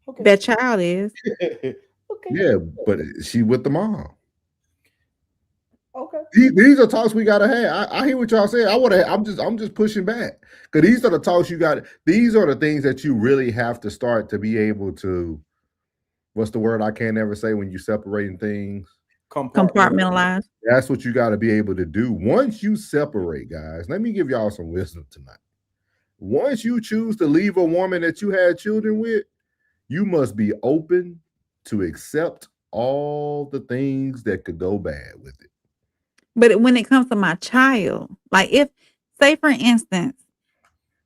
Okay. That child is.
Okay.
Yeah, but she with the mom.
Okay.
These are talks we gotta have. I hear what y'all saying. I'm just pushing back because these are the talks you got. These are the things that you really have to start to be able to. What's the word I can't ever say when you separating things?
Compartmentalize.
That's what you got to be able to do. Once you separate, guys, let me give y'all some wisdom tonight. Once you choose to leave a woman that you had children with, you must be open to accept all the things that could go bad with it.
But when it comes to my child, like if, say for instance,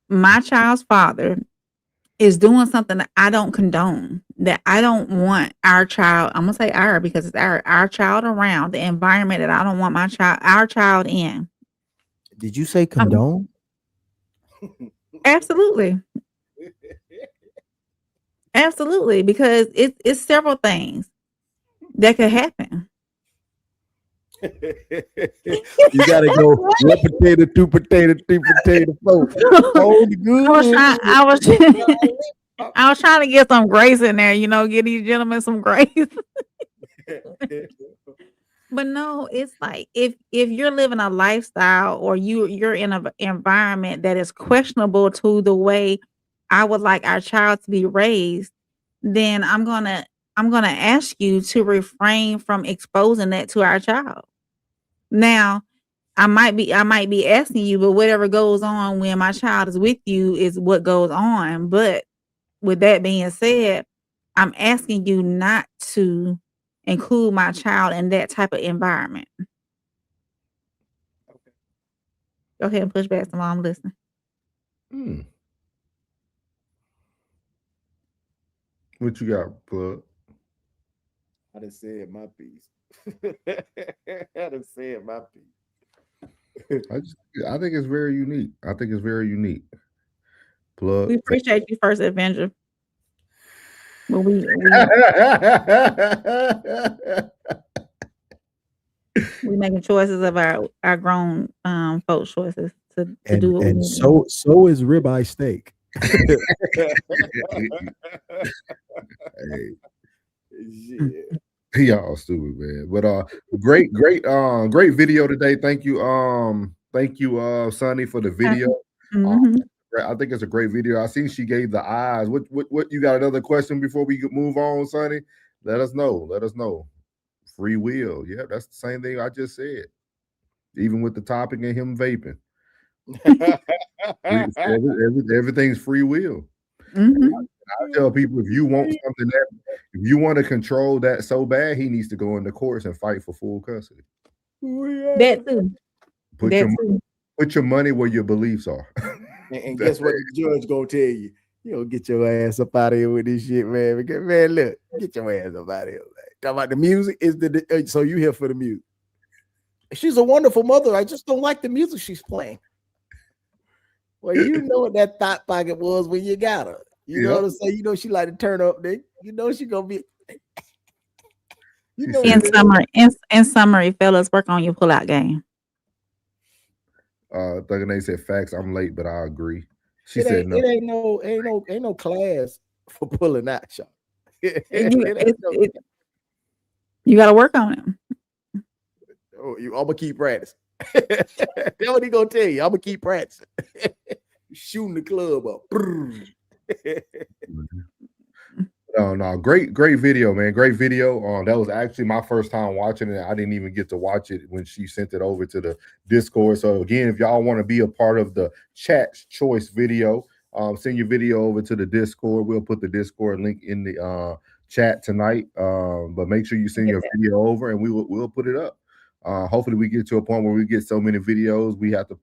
my child's father is doing something that I don't condone, that I don't want our child, I'm gonna say our because it's our child around, the environment that I don't want our child in.
Did you say condone?
Absolutely. Absolutely, because it's several things that could happen.
You gotta go 1 potato, 2 potato, 3 potato, 4.
I was trying to get some grace in there, give these gentlemen some grace. But no, it's like if you're living a lifestyle or you're in an environment that is questionable to the way I would like our child to be raised, then I'm gonna ask you to refrain from exposing that to our child. Now, I might be asking you, but whatever goes on when my child is with you is what goes on. But with that being said, I'm asking you not to include my child in that type of environment.
Okay.
Go ahead and push back some more. I'm listening.
What you got, Plug?
I done said my piece. I done said my piece.
I think it's very unique. Plug.
We appreciate you, First Avenger. But we making choices of our grown folks' choices to do what we need.
So is ribeye steak.
Hey, y'all stupid, man. But great video today. Thank you, Sonny, for the video. I think it's a great video. I see she gave the eyes. What you got another question before we move on, Sonny? Let us know. Free will. Yeah, that's the same thing I just said. even with the topic and him vaping. Everything's free will. I tell people, if you want to control that so bad, he needs to go into courts and fight for full custody.
That too.
Put your money where your beliefs are.
And guess what the judge gonna tell you? You know, get your ass up out of here with this shit, man. Because, man, look, get your ass up out of here. Man. Talk about the music is so you here for the music. She's a wonderful mother. I just don't like the music she's playing. Well, you know what that thought pocket was when you got her. You know what I'm saying? You know she like to turn up, nigga. You know she gonna be. You know.
In summary, fellas, work on your pull-out game.
Thugger Nate said facts. I'm late, but I agree. She
said
no.
It ain't no class for pulling out, y'all.
You got to work on it.
Oh, I'm gonna keep practicing. That's what he gonna tell you. I'm gonna keep practicing. Shooting the club up.
No, great video, man. Great video. That was actually my first time watching it. I didn't even get to watch it when she sent it over to the Discord. So again, if y'all want to be a part of the chat choice video, send your video over to the Discord. We'll put the Discord link in the chat tonight. But make sure you send your video over, and we'll put it up. Hopefully, we get to a point where we get so many videos we have to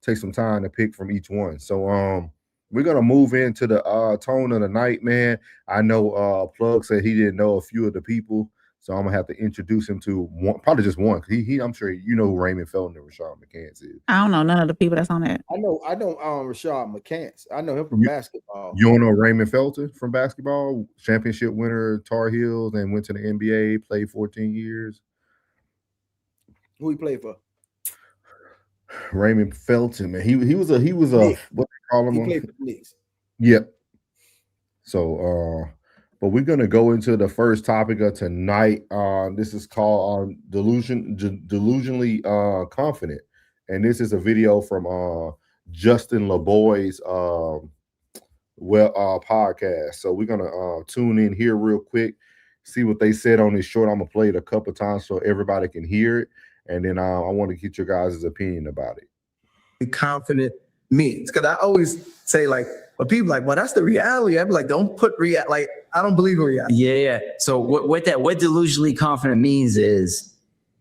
take some time to pick from each one. So we're gonna move into the tone of the night, man. I know Plug said he didn't know a few of the people, so I'm gonna have to introduce him to one, probably just one. I'm sure you know who Raymond Felton Rashad McCants is.
I don't know none of the people that's on that.
I know Rashad McCants. I know him from basketball.
You don't know Raymond Felton from basketball? Championship winner, Tar Heels, and went to the NBA, played 14 years.
Who he played for?
Raymond Felton, man. He was a what they call him?
He played for the Knicks.
Yep. So but we're gonna go into the first topic of tonight. This is called delusionally confident, and this is a video from Justin LeBoy's podcast. So we're gonna tune in here real quick, see what they said on this short. I'm gonna play it a couple times so everybody can hear it. And then I want to get your guys' opinion about it.
Confident means, because I always say, like, but people like, well, that's the reality. I'm like, don't put like, I don't believe in reality.
Yeah. So what delusionally confident means is,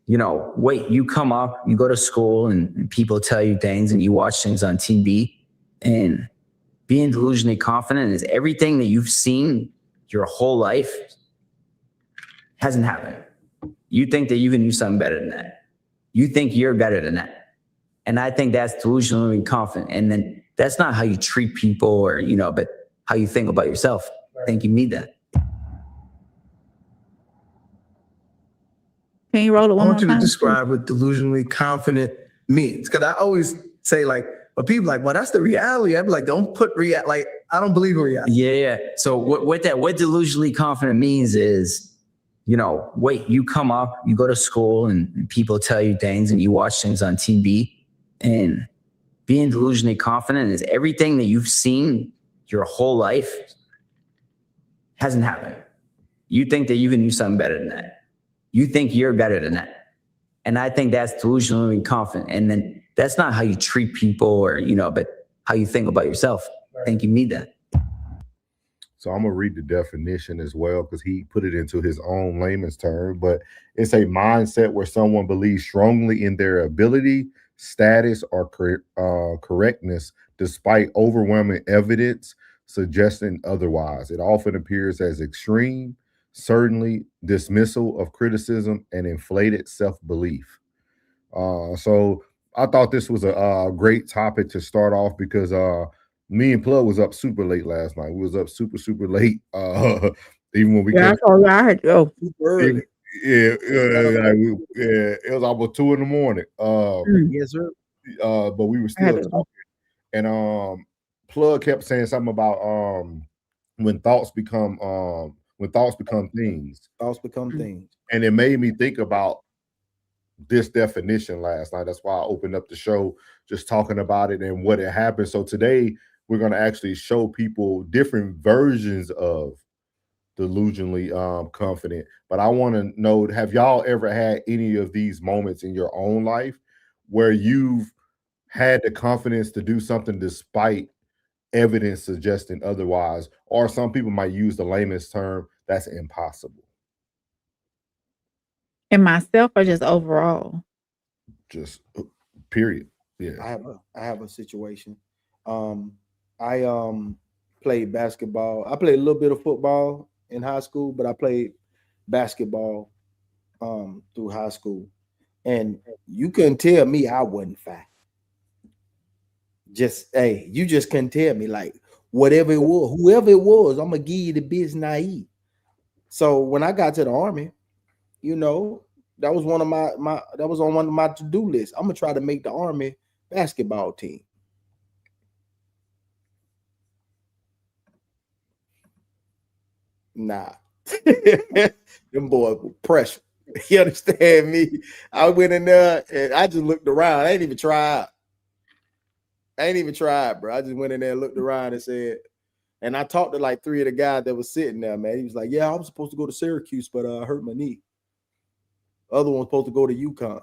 wait, you come up, you go to school, and people tell you things, and you watch things on TV, and being delusionally confident is everything that you've seen your whole life hasn't happened. You think that you can do something better than that. You think you're better than that. And I think that's delusionally confident. And then that's not how you treat people or, but how you think about yourself. I think you need that.
Can you roll it one more time?
I want you to describe what delusionally confident means. Because I always say, like, but people like, well, that's the reality. I'm like, don't put like, I don't believe in reality.
Yeah. So what delusionally confident means is, wait, you come up, you go to school, and people tell you things, and you watch things on TV, and being delusionally confident is everything that you've seen your whole life hasn't happened. You think that you can do something better than that. You think you're better than that. And I think that's delusionally confident. And then that's not how you treat people or, but how you think about yourself. I think you need that.
So I'm going to read the definition as well, because he put it into his own layman's term. But it's a mindset where someone believes strongly in their ability, status, or correctness, despite overwhelming evidence suggesting otherwise. It often appears as extreme, certainly dismissal of criticism, and inflated self-belief. So I thought this was a great topic to start off, because me and Plug was up super late last night. We was up super late. Even when we
I had to go.
It was almost 2 a.m.
Yes, sir.
But we were still talking. And Plug kept saying something about when thoughts become things.
Thoughts become things.
And it made me think about this definition last night. That's why I opened up the show just talking about it and what had happened. So today we're going to actually show people different versions of delusionally confident. But I want to know, have y'all ever had any of these moments in your own life where you've had the confidence to do something despite evidence suggesting otherwise, or some people might use the lamest term, that's impossible.
In myself or just overall?
Just period. Yeah.
I have a situation. I played basketball. I played a little bit of football in high school, but I played basketball through high school. And you couldn't tell me I wasn't fat. You just couldn't tell me, like, whatever it was, whoever it was, I'm gonna give you the biz naive. So when I got to the Army, that was one of that was on one of my to-do lists. I'm gonna try to make the Army basketball team. Nah. Them boys were pressure. You understand me? I went in there and I just looked around. I ain't even tried. Bro. I just went in there and looked around and said, and I talked to like 3 of the guys that was sitting there, man. He was like, yeah, I was supposed to go to Syracuse, but I hurt my knee. Other one was supposed to go to UConn.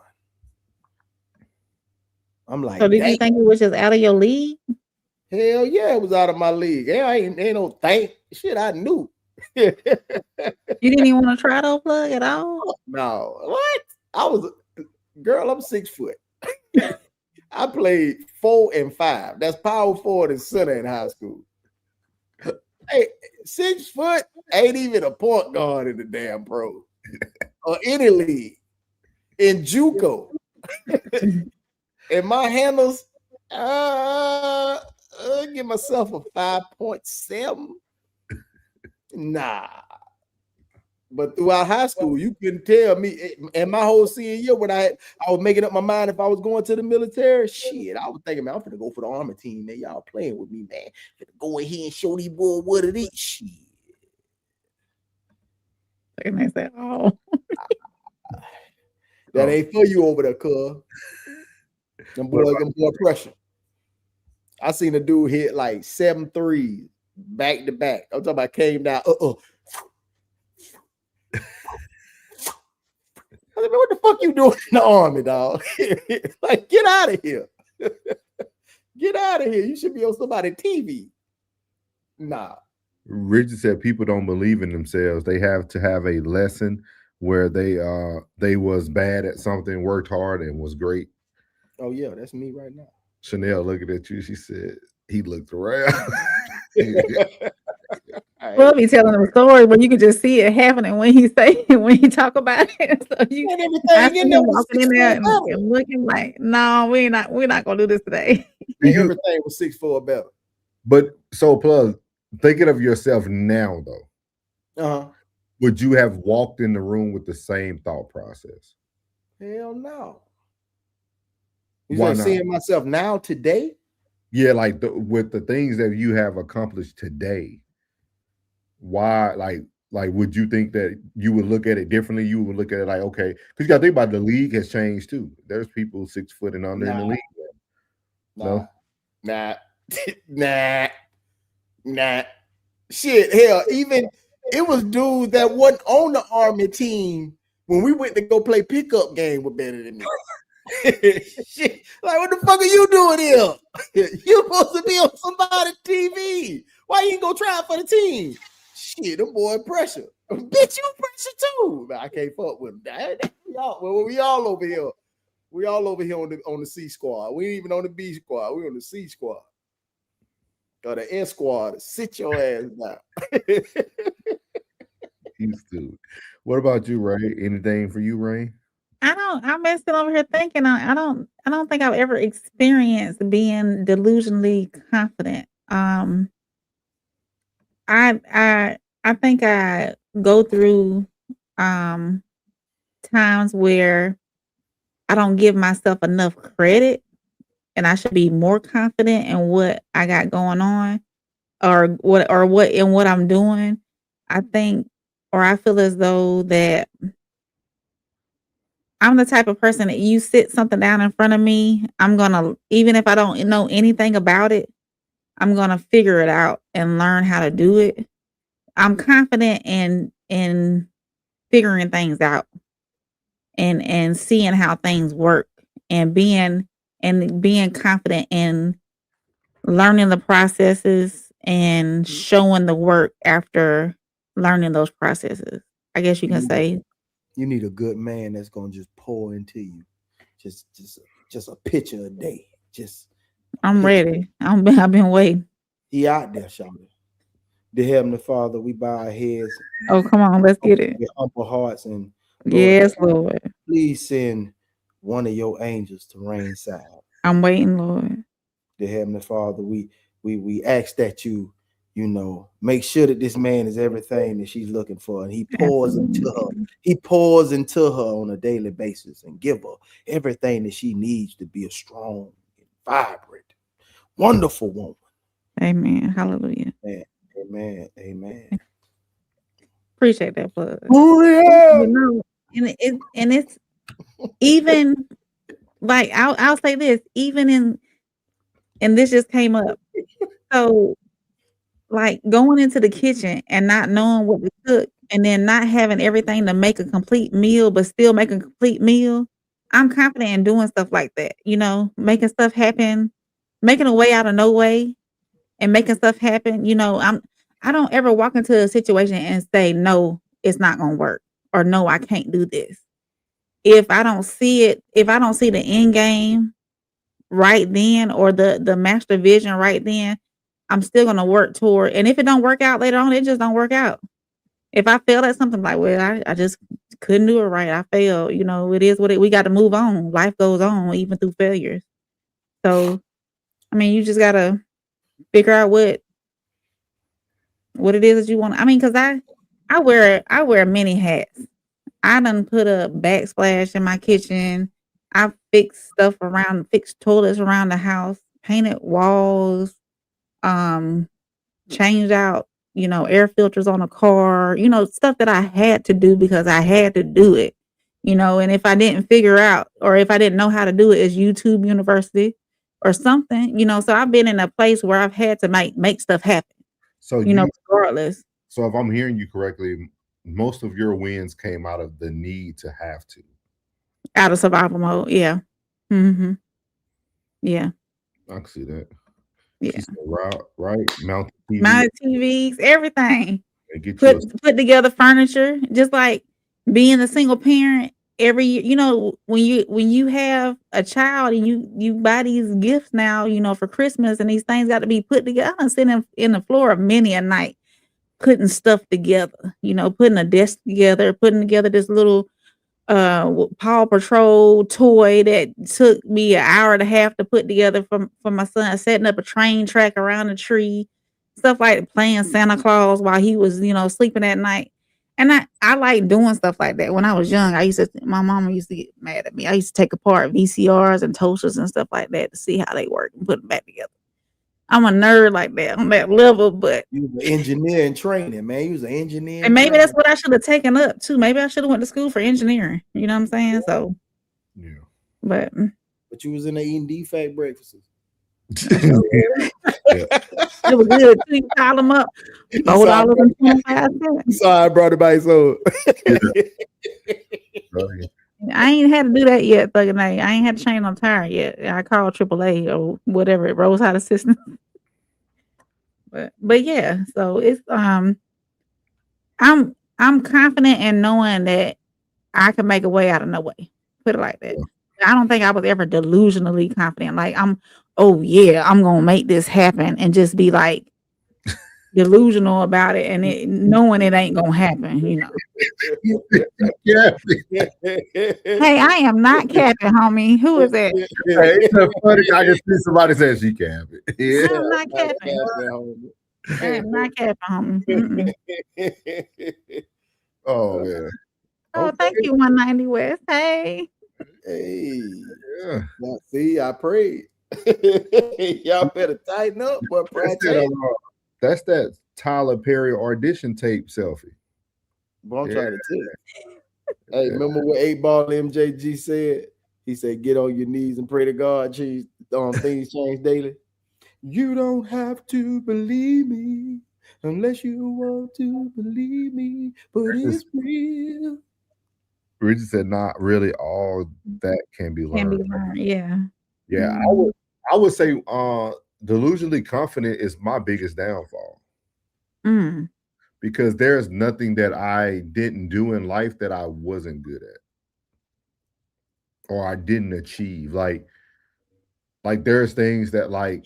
I'm like,
so did you think it was just out of your league?
Hell yeah, it was out of my league. Yeah, ain't no thank shit. I knew.
You didn't even want to try to plug at all?
No. What? I'm 6 foot. I played 4 and 5. That's power forward and center in high school. Hey, 6 foot ain't even a point guard in the damn pro or any league. In JUCO. And my handles, give myself a 5.7. Nah. But throughout high school, you couldn't tell me. And my whole senior year, when I was making up my mind if I was going to the military, shit, I was thinking, man, I'm finna go for the Army team, man. Y'all playing with me, man. Finna go in here and show these boys what it is. Shit.
And they said, oh.
That ain't for you over there, cuz. Them boy pressure. I seen a dude hit like 7 threes back to back. I'm talking about came down. I said, man, what the fuck you doing in the Army, dog? Like, get out of here. Get out of here. You should be on somebody's TV. Nah.
Richard said people don't believe in themselves. They have to have a lesson where they was bad at something, worked hard, and was great.
Oh, yeah, that's me right now.
Chanel looking at you, she said, he looked around.
We'll be telling them a story when you can just see it happening when he talk about it. So you walking in there and looking like, no, we're not gonna do this today.
Everything was 6'4" better.
But so plus thinking of yourself now though, would you have walked in the room with the same thought process?
Hell no. You seeing myself now today?
Yeah, like with the things that you have accomplished today. Why, like would you think that you would look at it differently? You would look at it like, okay, because you gotta think about the league has changed too. There's people 6 foot and under in the league.
Nah. Shit, hell, even it was dudes that wasn't on the Army team when we went to go play pickup game were better than me. Shit, like what the fuck are you doing here? You're supposed to be on somebody's TV. Why you ain't go try for the team? Shit, them boy pressure. Bitch, you pressure too. Man, I can't fuck with them. We all over here. We all over here on the C squad. We ain't even on the B squad. We on the C squad. Or the S squad. Sit your ass down.
He's dude. What about you, Ray? Anything for you, Ray?
I'm still over here thinking. I don't think I've ever experienced being delusionally confident. I think I go through times where I don't give myself enough credit, and I should be more confident in what I got going on, or what I'm doing. I think, or I feel as though that I'm the type of person that you sit something down in front of me, I'm gonna, even if I don't know anything about it, I'm gonna figure it out and learn how to do it. I'm confident in figuring things out and seeing how things work and being confident in learning the processes and showing the work after learning those processes. I guess you can say
you need a good man that's gonna just pour into you, just a picture a day.
I'm ready. I've been waiting.
He out there, Shawley. The Heavenly Father, we bow our heads.
Oh, come on, let's get it.
Your humble hearts, and
yes, Lord.
Please send one of your angels to rain side.
I'm waiting, Lord.
The Heavenly Father, we ask that you make sure that this man is everything that she's looking for, and he pours into her. He pours into her on a daily basis and give her everything that she needs to be a strong, vibrant, wonderful woman.
Amen. Hallelujah.
Amen. Amen.
Appreciate that, bud.
Oh yeah.
And it's even like I'll say this, even and this just came up. So like going into the kitchen and not knowing what to cook, and then not having everything to make a complete meal, but still make a complete meal. I'm confident in doing stuff like that, making stuff happen, making a way out of no way, and making stuff happen. I don't ever walk into a situation and say, no, it's not going to work, or no, I can't do this. If I don't see it, if I don't see the end game right then, or the master vision right then, I'm still going to work toward. And if it don't work out later on, it just don't work out. If I fail at something, like, well, I just couldn't do it right. I failed. It is what we got to move on. Life goes on even through failures. So, I mean, you just got to figure out what it is that you want. I mean, because I wear many hats. I done put a backsplash in my kitchen. I fixed toilets around the house, painted walls, changed out, air filters on a car, stuff that I had to do because I had to do it, and if I didn't figure out, or if I didn't know how to do it, it's YouTube University or something, so I've been in a place where I've had to make stuff happen. So, regardless.
So if I'm hearing you correctly, most of your wins came out of the need to have to.
Out of survival mode, yeah. Mm-hmm. Yeah.
I can see that.
Yeah.
Right. Mounted
TVs, everything. Put together furniture, just like being a single parent. Every year, when you have a child and you buy these gifts now, for Christmas, and these things got to be put together. I'm sitting in the floor of many a night putting stuff together, putting a desk together, putting together this little Paw Patrol toy that took me an hour and a half to put together for my son, setting up a train track around the tree, stuff like playing Santa Claus while he was, sleeping at night. And I like doing stuff like that. When I was young, my mama used to get mad at me. I used to take apart VCRs and toasters and stuff like that to see how they work and put them back together. I'm a nerd like that on that level, but
you was an engineer in training, man. You was an engineer.
And maybe that's what I should have taken up too. Maybe I should have went to school for engineering. You know what I'm saying? So
yeah.
But
you was in there eating defect breakfasts.
It was good. You pile them up. Fold all of them 25 cents.
Sorry, I brought it by so.
I ain't had to do that yet, Thuggin' A. I ain't had to change no tire yet. I called AAA or whatever, Roadside Assistance. But yeah, so it's I'm confident in knowing that I can make a way out of no way. Put it like that. I don't think I was ever delusionally confident. Like I'm gonna make this happen, and just be like delusional about it, and knowing it ain't gonna happen,
Yeah.
Hey, I am not capping, homie. Who is that?
Hey, it's so funny. I just see somebody say she capping. Yeah.
I'm not capping. I am not capping, homie.
Oh man.
Oh, thank you, 190 West. Hey.
Yeah. Now, see, I prayed. Y'all better tighten up, but
that's that Tyler Perry audition tape selfie.
But I'm trying to tell you. Hey, remember what 8-Ball MJG said? He said, "Get on your knees and pray to God. Things change daily. You don't have to believe me unless you want to believe me, but it's real."
Richard said, "Not really all that can be
Can be
learned."
learned. Yeah.
Yeah,
Mhm.
I would say, delusionally confident is my biggest downfall
Mm.
because there's nothing that I didn't do in life that I wasn't good at or I didn't achieve. Like there's things that like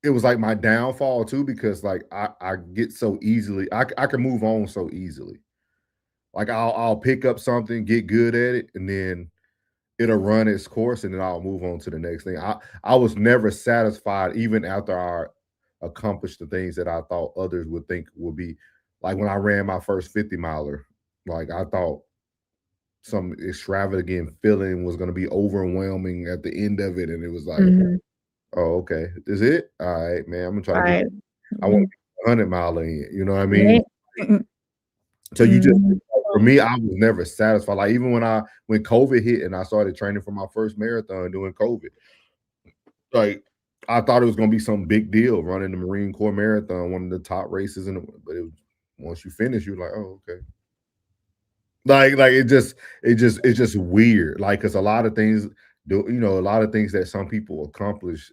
it was like my downfall too because like I get so easily I can move on so easily. Like I'll pick up something, get good at it, and then it'll run its course, and then I'll move on to the next thing. I was never satisfied even after I accomplished the things that I thought others would think would be like when I ran my first 50 miler. Like I thought some extravagant feeling was going to be overwhelming at the end of it, and it was like,
Mhm.
oh, okay, is it? All right, man. I'm gonna try to get.
Right.
I want
Mhm.
100 mile in. You know what I mean?
Right. Mhm.
So you just
Mhm.
for me, I was never satisfied. Like even when COVID hit and I started training for my first marathon during COVID, like I thought it was gonna be some big deal running the Marine Corps marathon, one of the top races in the but it was, once you finish, you're like, oh, okay. Like it's just weird. Like because a lot of things do a lot of things that some people accomplish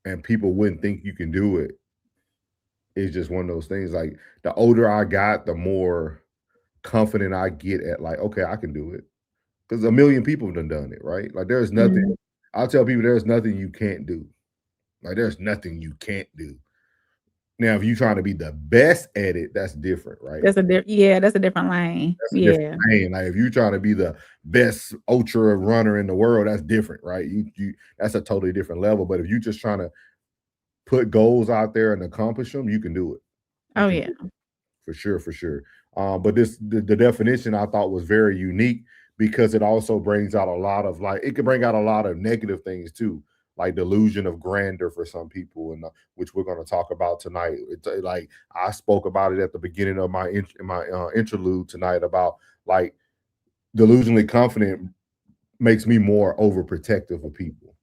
and people wouldn't think you can do it. It's just one of those things. Like the older I got, the more confident I get at like, okay, I can do it. Because a million people have done it, right? Like there's nothing.
Mhm.
I'll tell people there's nothing you can't do. Like there's nothing you can't do. Now, if you're trying to be the best at it, that's different, right?
That's a different lane.
That's a different
Yeah.
lane. Like if you're trying to be the best ultra runner in the world, that's different, right? You that's a totally different level. But if you're just trying to put goals out there and accomplish them, you can do it. You
Oh,
can
yeah.
do it. For sure, for sure. But the definition I thought was very unique because it also brings out a lot of like it can bring out a lot of negative things too, like delusion of grandeur for some people, and which we're going to talk about tonight. It's like I spoke about it at the beginning of my interlude tonight about like delusionally confident makes me more overprotective of people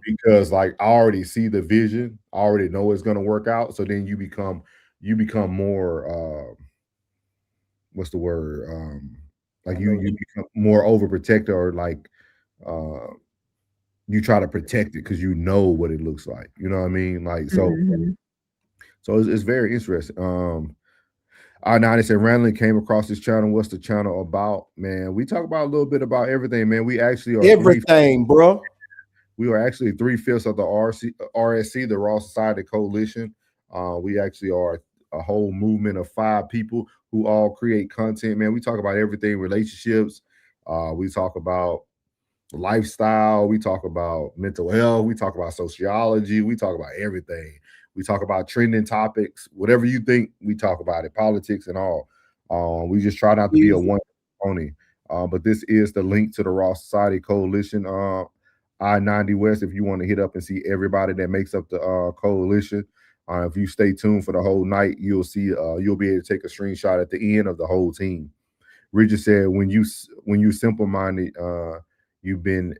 because like I already see the vision, I already know it's going to work out. So then you become more what's the word? Like you become more overprotective or like uh you try to protect it because you know what it looks like. You know what I mean? Like
Mhm.
so it's very interesting. I now they said randomly came across this channel. What's the channel about? Man, we talk about a little bit about everything, man. We actually are
Everything, bro.
we are actually 3/5 of the RSC, the Raw Society Coalition. We actually are a whole movement of 5 people who all create content. Man, we talk about everything, relationships. We talk about lifestyle. We talk about mental health. We talk about sociology. We talk about everything. We talk about trending topics. Whatever you think, we talk about it. Politics and all. We just try not to be a
Easy.
one pony. But this is the link to the Raw Society Coalition. I-90 West, if you want to hit up and see everybody that makes up the coalition. If you stay tuned for the whole night, you'll see you'll be able to take a screenshot at the end of the whole team. Richard said, when you simple minded, you've been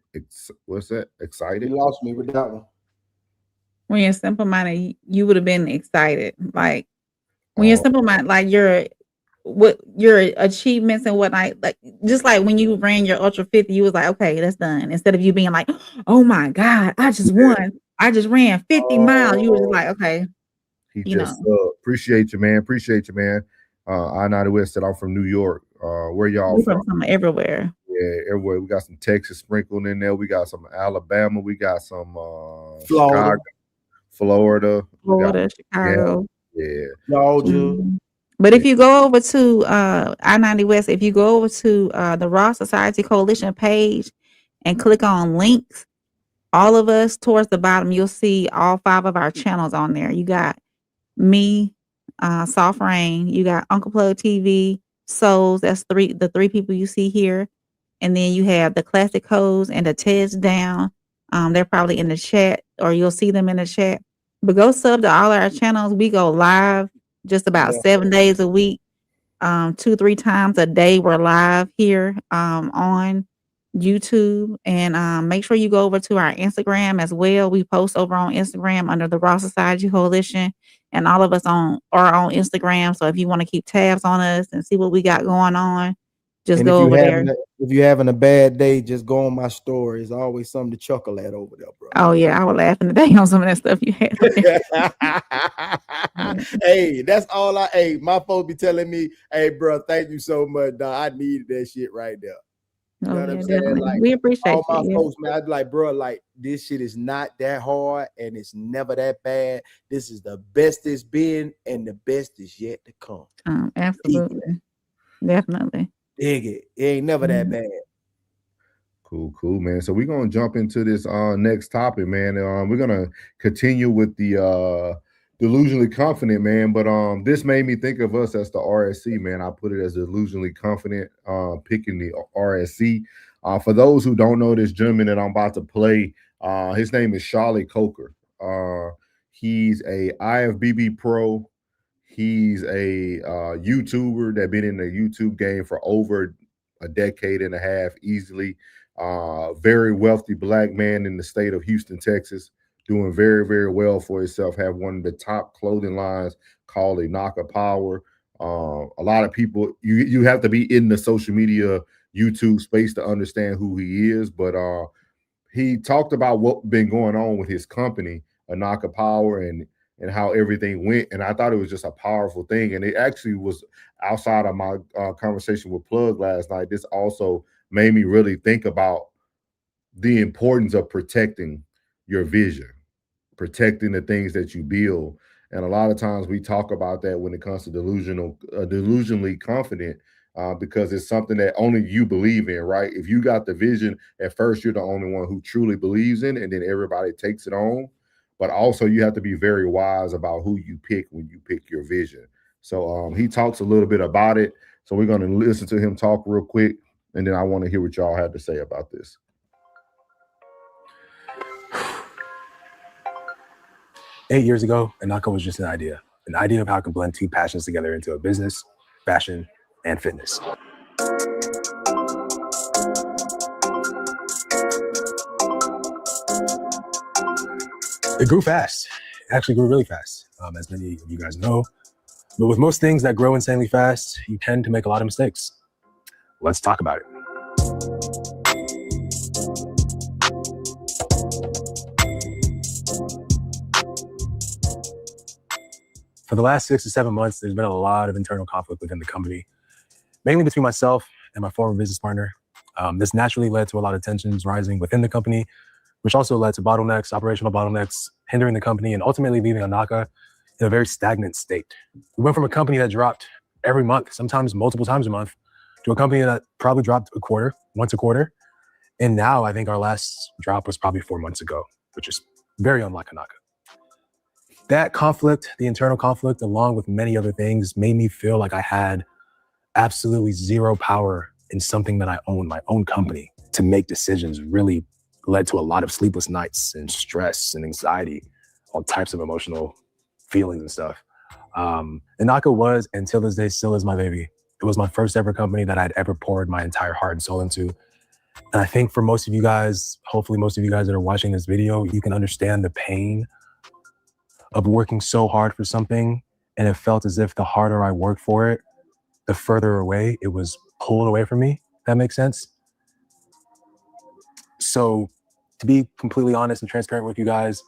what's that? Excited?
You lost me with that one.
When you're simple minded, you would have been excited. Like when you're simple minded, like your achievements and whatnot, like just like when you ran your Ultra 50, you was like, okay, that's done. Instead of you being like, oh my God, I just won. I just ran 50 miles. You were just like, okay,
He
you
just
know.
appreciate you, man. Appreciate you, man. I-90 West said I'm from New York. Where y'all
We
from?
from everywhere.
Yeah, everywhere. We got some Texas sprinkled in there. We got some Alabama. We got some
Florida.
Florida.
Florida, Chicago.
Yeah.
Georgia.
Mhm. But if you go over to I-90 West, if you go over to the Raw Society Coalition page and click on links, all of us towards the bottom, you'll see all 5 of our channels on there. You got me, Soft Rain, you got Uncle Plug TV, Souls, that's the 3 people you see here. And then you have the Classic Codes and the Teds Down. They're probably in the chat or you'll see them in the chat. But go sub to all our channels. We go live just about 7 days a week. 2-3 times a day we're live here on YouTube. And make sure you go over to our Instagram as well. We post over on Instagram under the Raw Society Coalition. And all of us are on Instagram. So if you want to keep tabs on us and see what we got going on, Just
And
go over there.
if you're having a bad day, just go on my story. It's always something to chuckle at over there, bro.
Oh yeah, I was laughing today on some of that stuff you had.
Hey, that's all hey, my folks be telling me, hey, bro, thank you so much, dog. I needed that shit right there. You know what I'm saying?
Definitely.
Like,
We appreciate
all my
you.
folks, man, I'd be like, bro, like, this shit is not that hard and it's never that bad. This is the best it's been and the best is yet to come.
Absolutely. Definitely.
Dig it. It ain't never that bad.
Cool, man. So we're gonna jump into this next topic, man. We're gonna continue with the delusionally confident, man. But this made me think of us as the RSC, man. I put it as delusionally confident, picking the RSC. For those who don't know this gentleman that I'm about to play, his name is Shawley Coker. He's a IFBB pro. He's a YouTuber that been in the YouTube game for over a decade and a half easily. Very wealthy black man in the state of Houston, Texas, doing very, very well for himself. Have one of the top clothing lines called INAKA Power. A lot of people, you have to be in the social media YouTube space to understand who he is, but he talked about what been going on with his company, INAKA Power, and how everything went. And I thought it was just a powerful thing. And it actually was outside of my conversation with Plug last night. This also made me really think about the importance of protecting your vision, protecting the things that you build. And a lot of times we talk about that when it comes to delusionally confident, because it's something that only you believe in, right? If you got the vision, at first you're the only one who truly believes in it, and then everybody takes it on. But also you have to be very wise about who you pick when you pick your vision. So he talks a little bit about it. So we're going to listen to him talk real quick, and then I want to hear what y'all had to say about this.
8 years ago, INAKA was just an idea of how I could blend two passions together into a business, fashion, and fitness. It grew fast. It actually grew really fast, as many of you guys know. But with most things that grow insanely fast, you tend to make a lot of mistakes. Let's talk about it. For the last 6 to 7 months, there's been a lot of internal conflict within the company, mainly between myself and my former business partner. This naturally led to a lot of tensions rising within the company, which also led to bottlenecks, operational bottlenecks, hindering the company and ultimately leaving INAKA in a very stagnant state. We went from a company that dropped every month, sometimes multiple times a month, to a company that probably dropped once a quarter. And now I think our last drop was probably 4 months ago, which is very unlike INAKA. That conflict, the internal conflict, along with many other things, made me feel like I had absolutely zero power in something that I own, my own company. To make decisions really led to a lot of sleepless nights and stress and anxiety, all types of emotional feelings and stuff. INAKA was, and till this day still is, my baby. It was my first ever company that I'd ever poured my entire heart and soul into. And I think for most of you guys, hopefully most of you guys that are watching this video, you can understand the pain of working so hard for something, and it felt as if the harder I worked for it, the further away it was pulled away from me. That makes sense? So to be completely honest and transparent with you guys,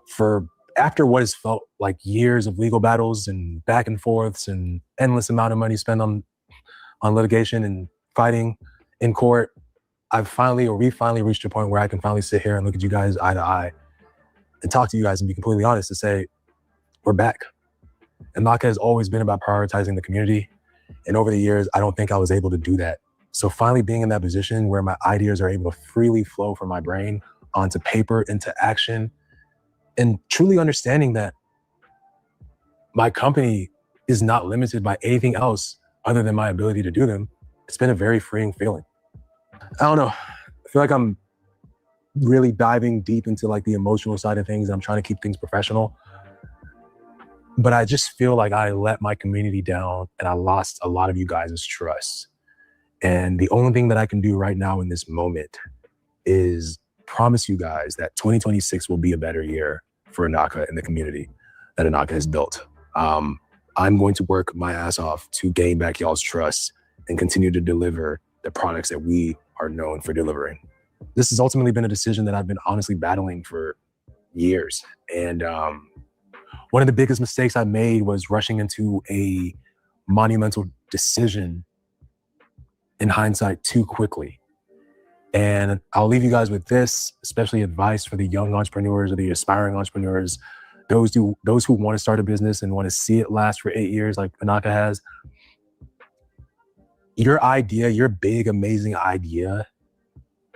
for after what has felt like years of legal battles and back and forths and endless amount of money spent on litigation and fighting in court, we finally reached a point where I can finally sit here and look at you guys eye to eye and talk to you guys and be completely honest to say, we're back. INAKA has always been about prioritizing the community. And over the years, I don't think I was able to do that. So finally being in that position where my ideas are able to freely flow from my brain onto paper, into action, and truly understanding that my company is not limited by anything else other than my ability to do them, it's been a very freeing feeling. I don't know. I feel like I'm really diving deep into like the emotional side of things. I'm trying to keep things professional. But I just feel like I let my community down and I lost a lot of you guys' trust. And the only thing that I can do right now in this moment is promise you guys that 2026 will be a better year for INAKA and the community that INAKA has built. I'm going to work my ass off to gain back y'all's trust and continue to deliver the products that we are known for delivering. This has ultimately been a decision that I've been honestly battling for years. And one of the biggest mistakes I made was rushing into a monumental decision in hindsight too quickly. And I'll leave you guys with this, especially advice for the young entrepreneurs or the aspiring entrepreneurs, those who want to start a business and want to see it last for 8 years like INAKA has. Your idea, your big, amazing idea,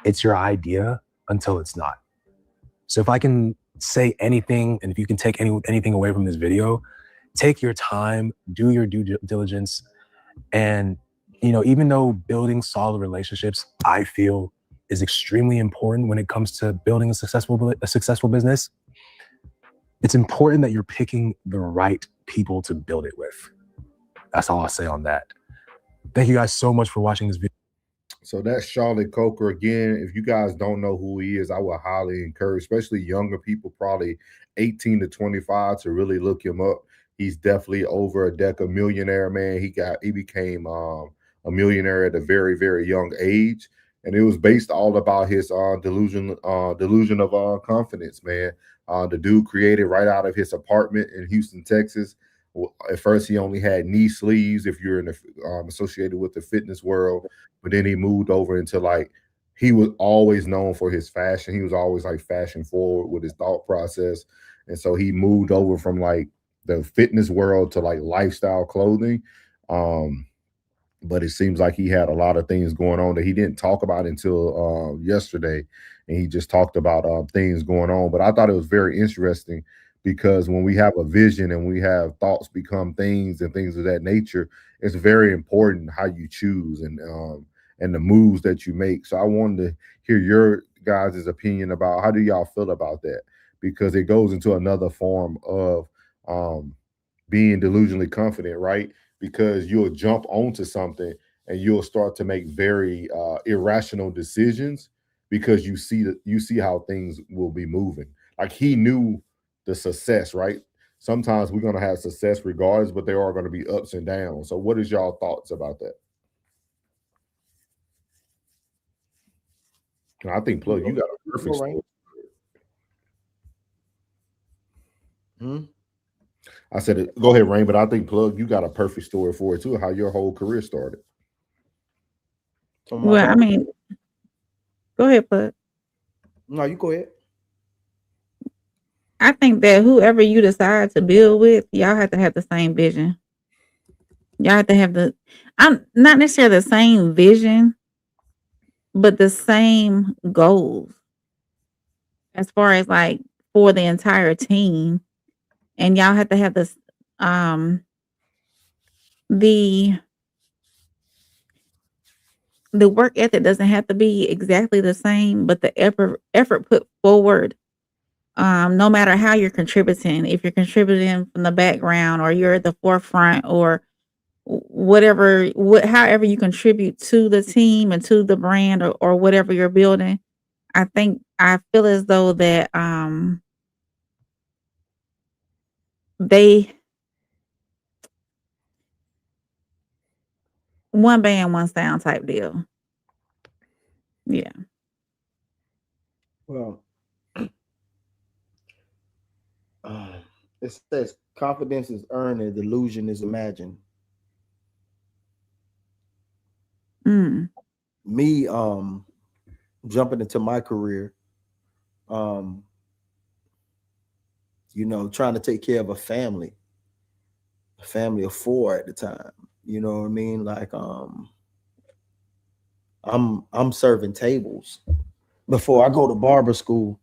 it's your idea until it's not. So if I can say anything, and if you can take anything away from this video, take your time, do your due diligence. And, you know, even though building solid relationships, I feel, is extremely important when it comes to building a successful business, it's important that you're picking the right people to build it with. That's all I'll say on that. Thank you guys so much for watching this video.
So that's Shawley Coker. Again, if you guys don't know who he is, I would highly encourage, especially younger people, probably 18 to 25, to really look him up. He's definitely over a decade millionaire, man. He became a millionaire at a very, very young age. And it was based all about his delusion of confidence, man. The dude created right out of his apartment in Houston, Texas. At first, he only had knee sleeves if you're in the, associated with the fitness world. But then he moved over into, like, he was always known for his fashion. He was always like fashion forward with his thought process. And so he moved over from like the fitness world to like lifestyle clothing. But it seems like he had a lot of things going on that he didn't talk about until yesterday. And he just talked about things going on. But I thought it was very interesting, because when we have a vision and we have thoughts become things and things of that nature, it's very important how you choose and the moves that you make. So I wanted to hear your guys' opinion about, how do y'all feel about that? Because it goes into another form of being delusionally confident, right? Because you'll jump onto something and you'll start to make very irrational decisions because you see how things will be moving. Like, he knew the success, right? Sometimes we're going to have success regardless, but there are going to be ups and downs. So what is y'all thoughts about that? I think, Plug, you got a perfect story. I said, go ahead, Rain, but I think, Plug, you got a perfect story for it too, how your whole career started.
Well, I mean, go ahead, Plug.
No, you go ahead.
I think that whoever you decide to build with, y'all have to have the same vision. Y'all have to have I'm not necessarily the same vision, but the same goals as far as like for the entire team. And y'all have to have this, the work ethic doesn't have to be exactly the same, but the effort put forward, no matter how you're contributing, if you're contributing from the background or you're at the forefront or however you contribute to the team and to the brand or whatever you're building, I feel as though that one band, one sound type deal. Yeah.
Well, it says confidence is earned and delusion is imagined. Me jumping into my career, you know, trying to take care of a family of 4 at the time. You know what I mean? Like, I'm serving tables before I go to barber school.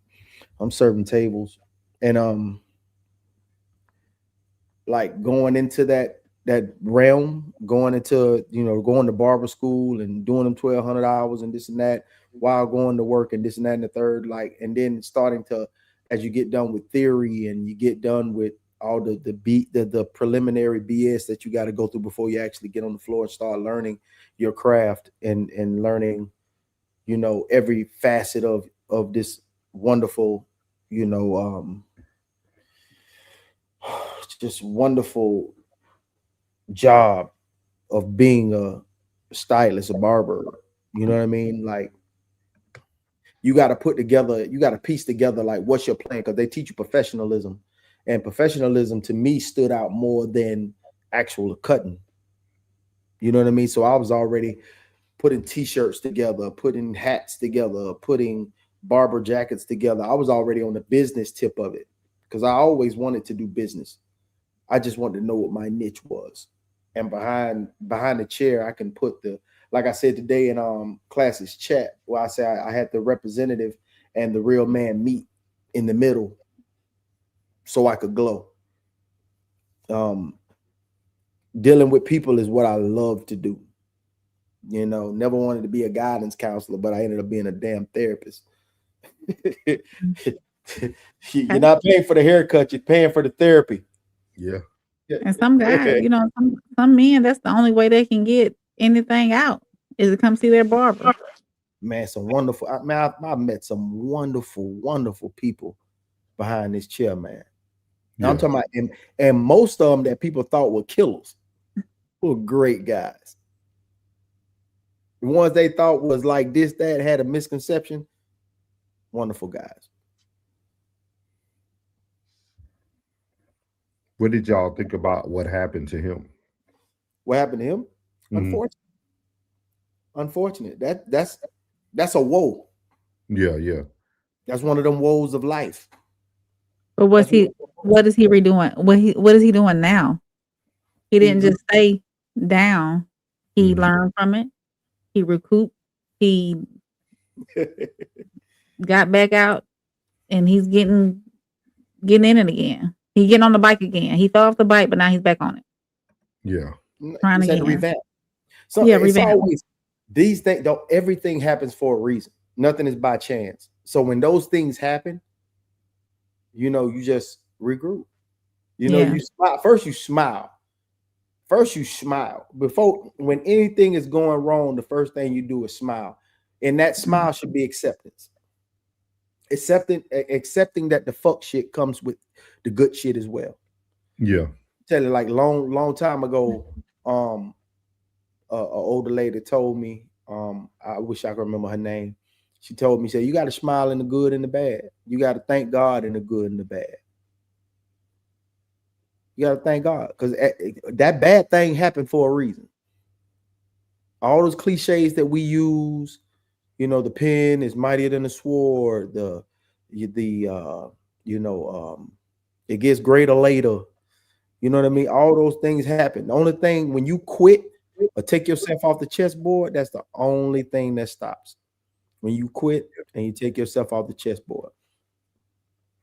I'm serving tables, and like going into that realm, going into, you know, going to barber school and doing them 1,200 hours and this and that while going to work and this and that and the third, like, and then starting to, as you get done with theory and you get done with all the preliminary BS that you got to go through before you actually get on the floor and start learning your craft and learning, you know, every facet of this wonderful, you know, just wonderful job of being stylist, a barber. You know what I mean? Like, you got to put together, you got to piece together like what's your plan, because they teach you professionalism, and professionalism to me stood out more than actual cutting. You know what I mean? So I was already putting t-shirts together, putting hats together, putting barber jackets together. I was already on the business tip of it because I always wanted to do business. I just wanted to know what my niche was. And behind the chair, I can put the, like I said today in classes chat, where I say I had the representative and the real man meet in the middle so I could glow. Dealing with people is what I love to do. You know, never wanted to be a guidance counselor, but I ended up being a damn therapist. You're not paying for the haircut, you're paying for the therapy.
Yeah.
And some guys, you know, some men, that's the only way they can get anything out is to come see their barber.
Man, some wonderful, I met some wonderful people behind this chair, man. Yeah. I'm talking about, and most of them that people thought were killers were great guys. The ones they thought was like this, that, had a misconception, wonderful guys.
What did y'all think about what happened to him?
What happened to him? Unfortunate. That's a woe.
Yeah.
That's one of them woes of life.
But what is he redoing? What is he doing now? He didn't just stay down. He learned from it. He recouped. He got back out, and he's getting in it again. He's getting on the bike again. He fell off the bike, but now he's back on it.
Yeah.
Trying to revamp. So yeah, it's always these things. Everything happens for a reason. Nothing is by chance. So when those things happen, you know, you just regroup. You know, you smile. First you smile. Before, when anything is going wrong, the first thing you do is smile. And that smile should be acceptance. Accepting that the fuck shit comes with the good shit as well.
Yeah.
Tell you, like long time ago, an older lady told me, I wish I could remember her name. She told me, say, you got to smile in the good and the bad. You got to thank God in the good and the bad. You got to thank God, because that bad thing happened for a reason. All those cliches that we use, you know, the pen is mightier than the sword. It gets greater later. You know what I mean? All those things happen. The only thing, when you quit or take yourself off the chessboard, that's the only thing that stops. When you quit and you take yourself off the chessboard.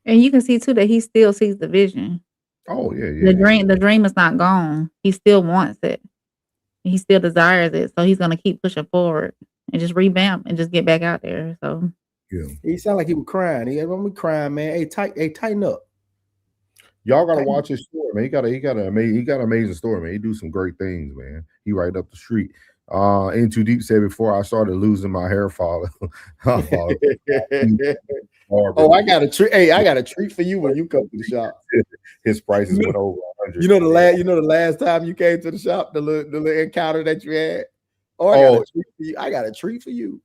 And you can see too that he still sees the vision.
Oh yeah.
The dream is not gone. He still wants it. He still desires it. So he's gonna keep pushing forward and just revamp and just get back out there. So
yeah, he sounded like he was crying. He had me crying, man. Hey, tighten up.
Y'all gotta watch his story, man. He got an amazing story, man. He do some great things, man. He right up the street. In Too Deep said before I started losing my hair follicle.
Oh, I got a treat. Hey, I got a treat for you when you come to the shop.
His prices went over 100.
You know the last time you came to the shop, the little encounter that you had. I got a treat for you.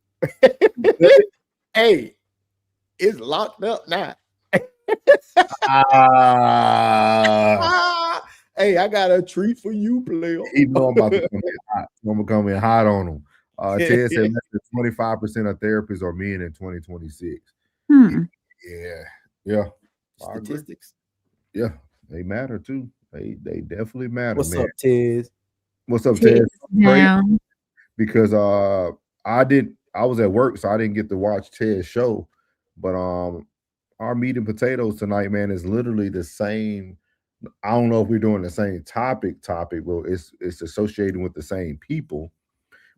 Hey, it's locked up now. Hey, I got a treat for you, player.
He know I'm about to come in hot. I'm gonna come in hot on him. Ted said less than 25% of therapists are men in 2026. Yeah.
Statistics.
Yeah, they matter too. They definitely matter.
What's
man.
up, Ted?
What's up, Ted? Yeah. Because I was at work, so I didn't get to watch Ted's show. But our meat and potatoes tonight, man, is literally the same. I don't know if we're doing the same topic, but it's associated with the same people,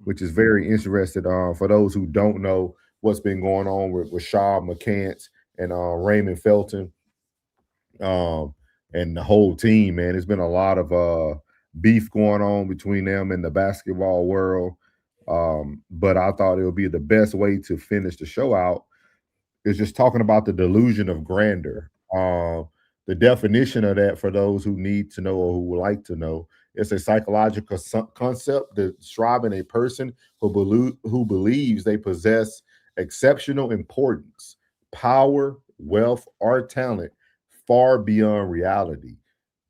which is very interesting. For those who don't know what's been going on with Rashad McCants and Raymond Felton, and the whole team, man, there's been a lot of beef going on between them and the basketball world. But I thought it would be the best way to finish the show out is just talking about the delusion of grandeur. The definition of that, for those who need to know or who would like to know, It's a psychological concept describing a person who believes they possess exceptional importance, power, wealth, or talent far beyond reality.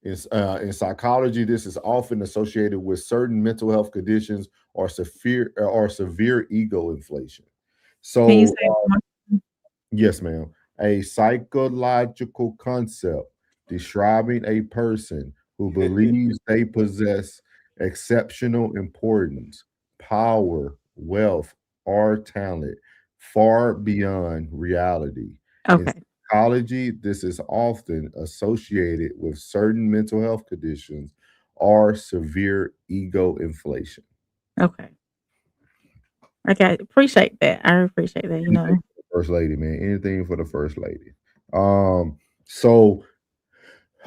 In psychology, this is often associated with certain mental health conditions or severe ego inflation. So,
Can you say more?
yes, ma'am. A psychological concept describing a person who believes they possess exceptional importance, power, wealth, or talent far beyond reality. In
Okay.
psychology, this is often associated with certain mental health conditions or severe ego inflation.
Okay. Okay. Appreciate that. I appreciate that. You know.
First lady, man. Anything for the first lady. So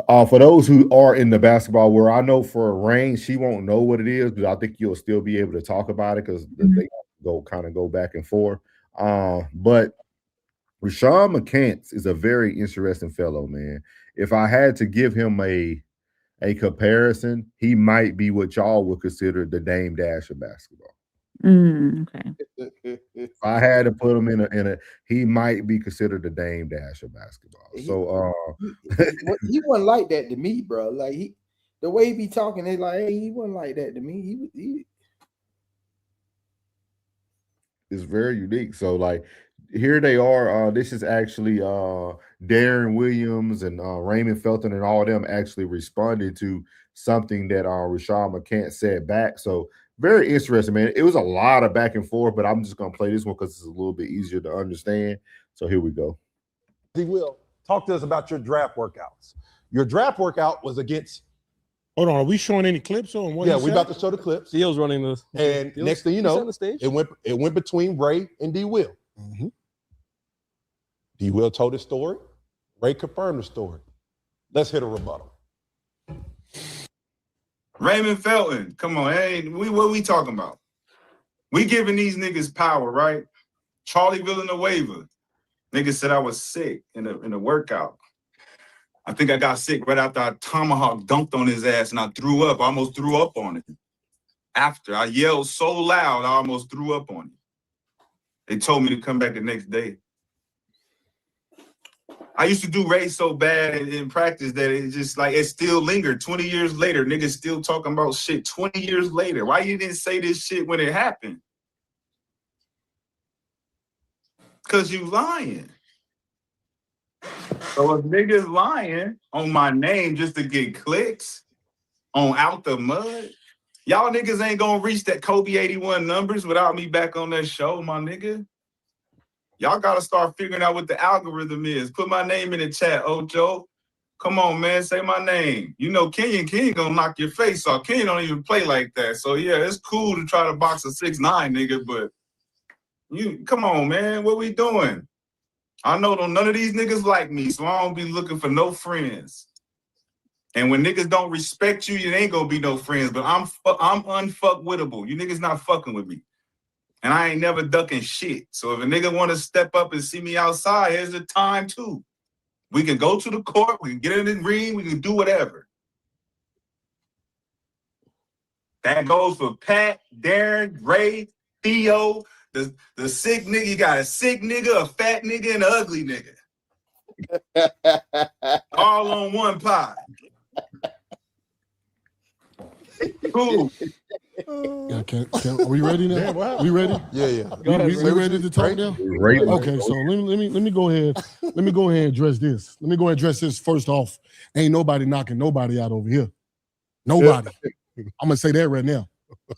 for those who are in the basketball world, I know for Rain, she won't know what it is, but I think you'll still be able to talk about it because they go back and forth. But Rashad McCants is a very interesting fellow, man. If I had to give him a comparison, he might be what y'all would consider the Dame Dash of basketball.
Okay.
If I had to put him in a, he might be considered the Dame Dash of basketball. So
he wasn't like that to me, bro. Like the way he be talking, they like, hey, he wasn't like that to me. He
it's very unique. So like here they are. This is actually Darren Williams and Raymond Felton and all of them actually responded to something that Rashad McCants said back. So very interesting, man. It was a lot of back and forth, but I'm just gonna play this one because it's a little bit easier to understand. So here we go.
He will talk to us about your draft workouts. Your draft workout was against.
Hold on, are we showing any clips on what?
Yeah, we're about to show the clips.
Dio's running this.
And next thing you know, it went between Ray and D. Will. D. Will told his story. Ray confirmed the story. Let's hit a rebuttal.
Raymond Felton, come on, hey, what we talking about? We giving these niggas power, right? Charlie Villanueva, nigga said I was sick in a workout. I think I got sick right after I tomahawk dunked on his ass and I threw up. I almost threw up on it. After I yelled so loud, I almost threw up on it. They told me to come back the next day. I used to do Ray so bad in practice that it just like it still lingered. 20 years later, niggas still talking about shit 20 years later. Why you didn't say this shit when it happened? Because you lying. So if niggas lying on my name just to get clicks on Out the Mud, y'all niggas ain't gonna reach that Kobe 81 numbers without me back on that show, my nigga. Y'all gotta start figuring out what the algorithm is. Put my name in the chat, Ojo. Come on, man, say my name. You know Kenyon gonna knock your face off. Kenyon don't even play like that. So yeah, it's cool to try to box a 6'9" nigga, but you come on, man. What we doing? I know none of these niggas like me, so I don't be looking for no friends. And when niggas don't respect you, you ain't gonna be no friends. But I'm unfuckwittable. You niggas not fucking with me. And I ain't never ducking shit. So if a nigga want to step up and see me outside, here's the time too. We can go to the court, we can get in the ring, we can do whatever. That goes for Pat, Darren, Ray, Theo, the sick nigga. You got a sick nigga, a fat nigga, and an ugly nigga. All on one pot. Cool.
Yeah, are we ready now? We ready?
Yeah.
We ready to talk now?
Right.
Okay, so let me go ahead. Let me go ahead and address this. Let me go ahead and address this first off. Ain't nobody knocking nobody out over here. Nobody. I'm gonna say that right now.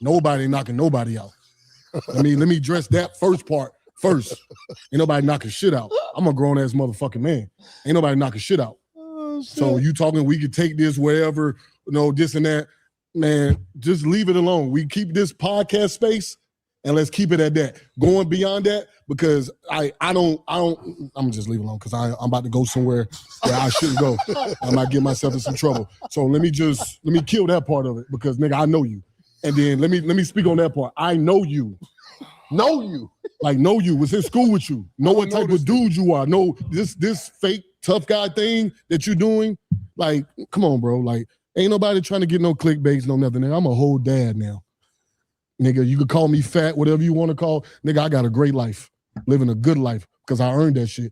Nobody knocking nobody out. Let me address that first part first. Ain't nobody knocking shit out. I'm a grown ass motherfucking man. Ain't nobody knocking shit out. So you talking we could take this wherever, this and that. Man, just leave it alone. We keep this podcast space and let's keep it at that. Going beyond that, because I'm just leave it alone because I'm about to go somewhere where I shouldn't go. I might get myself in some trouble. So let me kill that part of it because nigga, I know you. And then let me speak on that part. I know you. Know you. Like know you. Was in school with you. Know what type of dude you are. Know this fake tough guy thing that you're doing. Like, come on, bro. Like, Ain't nobody trying to get no clickbaits, no nothing. Nigga, I'm a whole dad now. Nigga, you could call me fat, whatever you want to call. Nigga, I got a great life, living a good life because I earned that shit.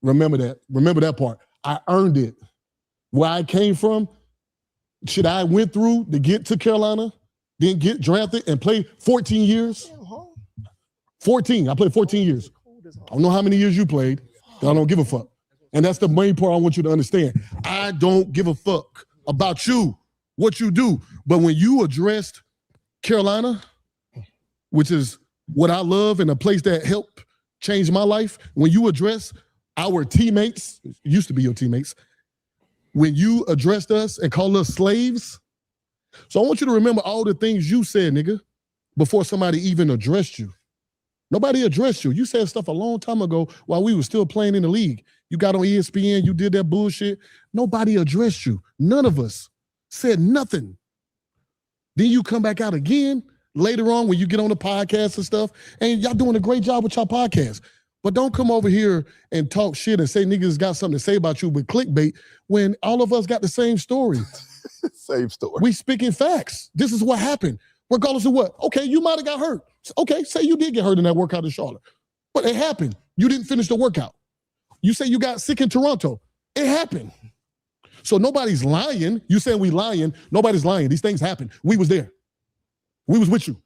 Remember that. Remember that part. I earned it. Where I came from, shit I went through to get to Carolina, then get drafted and play 14 years. 14. I played 14 years. I don't know how many years you played. I don't give a fuck. And that's the main part I want you to understand. I don't give a fuck about you, what you do. But when you addressed Carolina, which is what I love and a place that helped change my life, when you address our teammates, used to be your teammates, when you addressed us and called us slaves. So I want you to remember all the things you said, nigga, before somebody even addressed you. Nobody addressed you. You said stuff a long time ago while we were still playing in the league. You got on ESPN, you did that bullshit. Nobody addressed you. None of us said nothing. Then you come back out again later on when you get on the podcast and stuff, and y'all doing a great job with y'all podcast. But don't come over here and talk shit and say niggas got something to say about you with clickbait when all of us got the same story.
Same story.
We speaking facts. This is what happened. Regardless of what. Okay, you might have got hurt. Okay, say you did get hurt in that workout in Charlotte. But it happened. You didn't finish the workout. You say you got sick in Toronto. It happened. So nobody's lying. You saying we lying. Nobody's lying. These things happen. We was there. We was with you.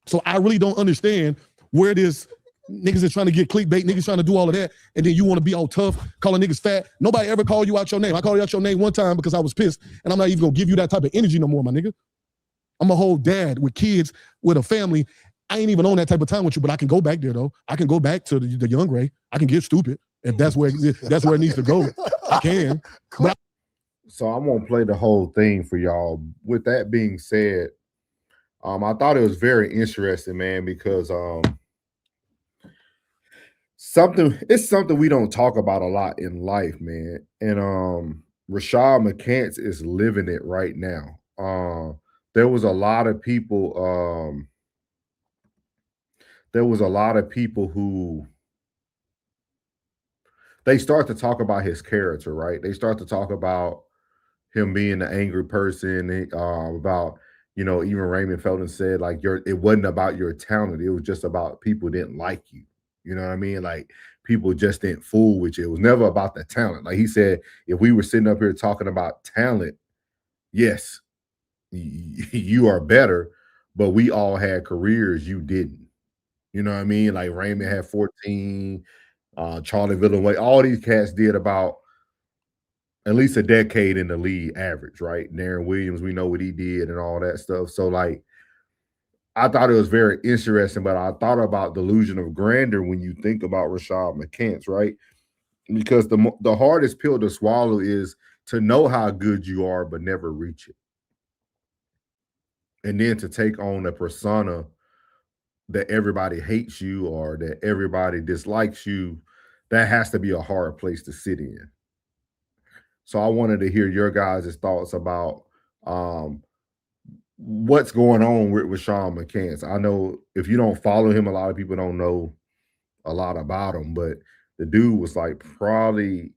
So I really don't understand where it is niggas is trying to get clickbait, niggas trying to do all of that, and then you want to be all tough, calling niggas fat. Nobody ever called you out your name. I called you out your name one time because I was pissed, and I'm not even going to give you that type of energy no more, my nigga. I'm a whole dad with kids, with a family. I ain't even on that type of time with you, but I can go back there, though. I can go back to the young Ray. I can get stupid if that's where it needs to go. I can. But
so I'm going to play the whole thing for y'all. With that being said, I thought it was very interesting, man, because it's something we don't talk about a lot in life, man. And Rashad McCants is living it right now. There was a lot of people who they start to talk about his character, right? They start to talk about him being an angry person, about, you know, even Raymond Felton said, like, it wasn't about your talent. It was just about people didn't like you. You know what I mean? Like, people just didn't fool with you. It was never about the talent. Like he said, if we were sitting up here talking about talent, yes, you are better, but we all had careers you didn't. You know what I mean? Like Raymond had 14, Charlie Villeneuve, all these cats did about at least a decade in the league average, right? Darren Williams, we know what he did and all that stuff. So, like, I thought it was very interesting, but I thought about delusion of grandeur when you think about Rashad McCants, right? Because the hardest pill to swallow is to know how good you are, but never reach it. And then to take on a persona that everybody hates you or that everybody dislikes you, that has to be a hard place to sit in. So I wanted to hear your guys' thoughts about what's going on with Rashad McCants. I know if you don't follow him, a lot of people don't know a lot about him, but the dude was like, probably,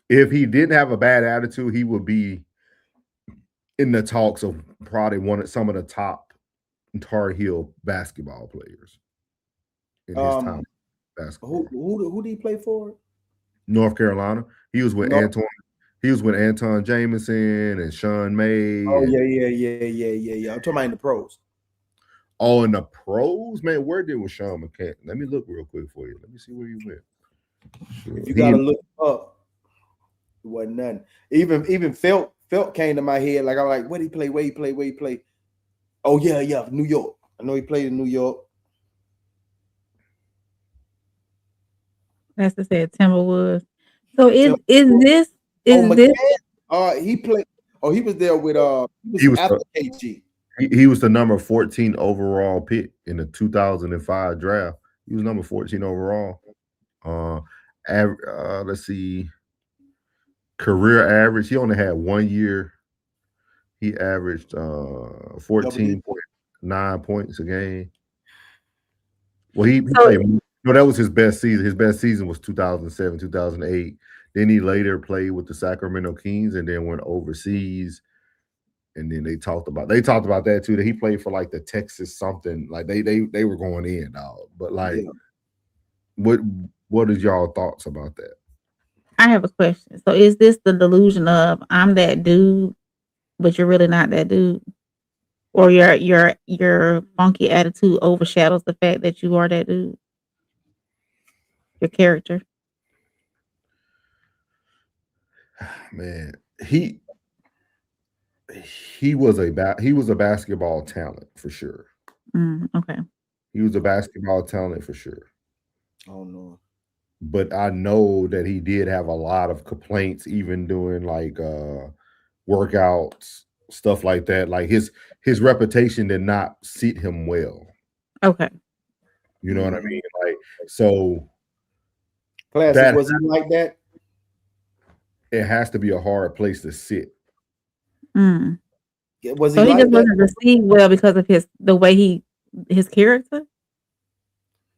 if he didn't have a bad attitude, he would be in the talks of probably some of the top Tar Heel basketball players in his time. Basketball.
Who did he play for?
North Carolina. He was with Anton. He was with Anton Jameson and Sean May.
Oh, yeah. I'm talking about in the pros.
Oh, in the pros? Man, where did Rashad McCants? Let me look real quick for you. Let me see where you went.
If you got to look up, it wasn't nothing. Even Felt came to my head. Like, I'm like, where he play? Where he play? Oh, yeah, New York. I know he played in New York.
That's to say Timberwolves. So he
played. Oh, he was there with
he was
after KG.
He was the number 14 overall pick in the 2005 draft. He was number 14 overall. Let's see. Career average. He only had 1 year. He averaged 14.9 points a game. Well, he played. No, that was his best season. His best season was 2007, 2008. Then he later played with the Sacramento Kings and then went overseas. And then they talked about that too. That he played for like the Texas something. Like they were going in, dog. But like, what is y'all thoughts about that?
I have a question. So is this the delusion of I'm that dude, but you're really not that dude? Or your funky attitude overshadows the fact that you are that dude? Your character.
Man, he was a basketball talent for sure.
Okay.
He was a basketball talent for sure.
Oh no.
But I know that he did have a lot of complaints, even doing like workouts, stuff like that. Like his reputation did not seat him well.
Okay.
You know what I mean? Like, so
Classic, was he like that?
It has to be a hard place to sit.
Was
so he just wasn't received well because of his character?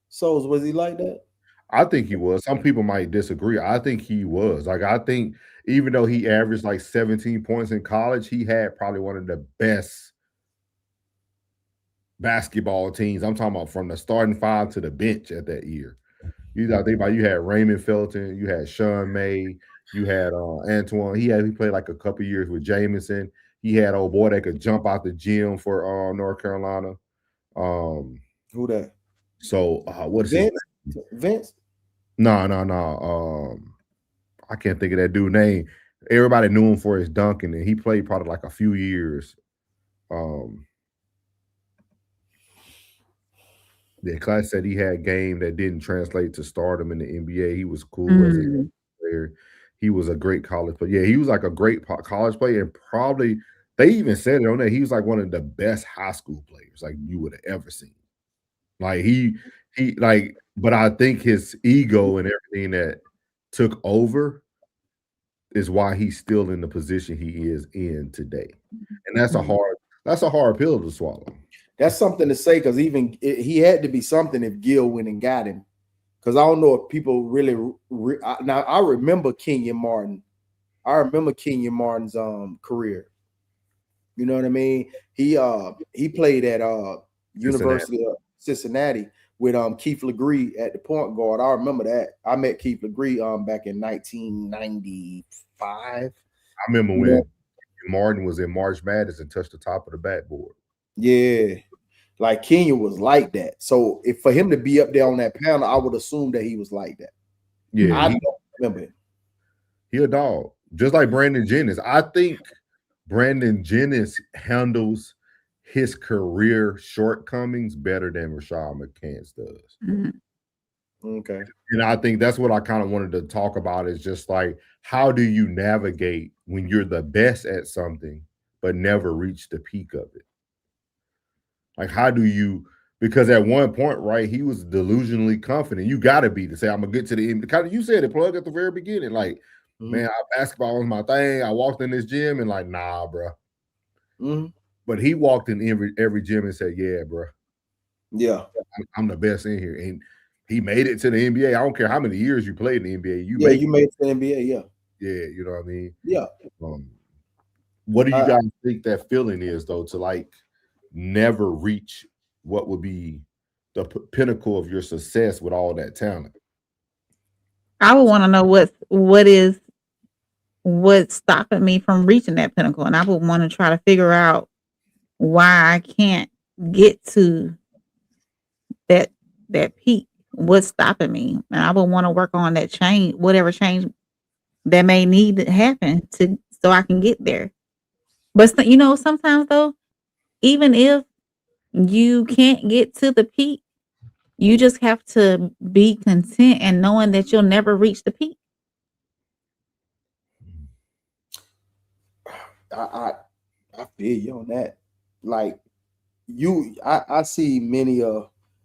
So was he like that?
I think he was. Some people might disagree. I think he was. Like, I think even though he averaged like 17 points in college, he had probably one of the best basketball teams. I'm talking about from the starting five to the bench at that year. You got to think about, you had Raymond Felton, you had Sean May, you had Antoine. He played like a couple years with Jamison. He had old boy that could jump out the gym for North Carolina.
Who that?
So what is
Vince?
his name?
Vince?
No. I can't think of that dude's name. Everybody knew him for his dunking, and he played probably like a few years. The class said he had game that didn't translate to stardom in the NBA. He was cool as a player. He was a great college player. Yeah, he was like a great college player, and probably they even said it on there. He was like one of the best high school players like you would have ever seen. Like he like, but I think his ego and everything that took over is why he's still in the position he is in today. And that's a hard pill to swallow.
That's something to say, because he had to be something if Gil went and got him. Because I don't know if people really now. I remember Kenyon Martin. I remember Kenyon Martin's career. You know what I mean? He played at University of Cincinnati with Keith Legree at the point guard. I remember that. I met Keith Legree back in 1995. I
remember when Martin was in March Madness and touched the top of the backboard.
Yeah, like Kenya was like that. So if for him to be up there on that panel, I would assume that he was like that.
Yeah,
I don't remember him.
He a dog, just like Brandon Jennings. I think Brandon Jennings handles his career shortcomings better than Rashad McCants does.
Okay.
And I think that's what I kind of wanted to talk about, is just like, how do you navigate when you're the best at something but never reach the peak of it? Like, how do you, because at one point, right, he was delusionally confident. You got to be to say, I'm going to get to the end. Kind of, you said it, Plug, at the very beginning. Like, man, basketball was my thing. I walked in this gym and like, nah, bro. But he walked in every gym and said, yeah, bro.
Yeah.
I'm the best in here. And he made it to the NBA. I don't care how many years you played in the NBA.
You made it to the NBA, yeah.
Yeah, you know what I mean?
Yeah.
What do you guys think that feeling is, though, to like never reach what would be the pinnacle of your success with all that talent?
I would want to know what's stopping me from reaching that pinnacle, and I would want to try to figure out why I can't get to that peak. What's stopping me? And I would want to work on that change, whatever change that may need to happen so I can get there. But you know, sometimes though, even if you can't get to the peak, you just have to be content and knowing that you'll never reach the peak.
I feel you on that. Like I see many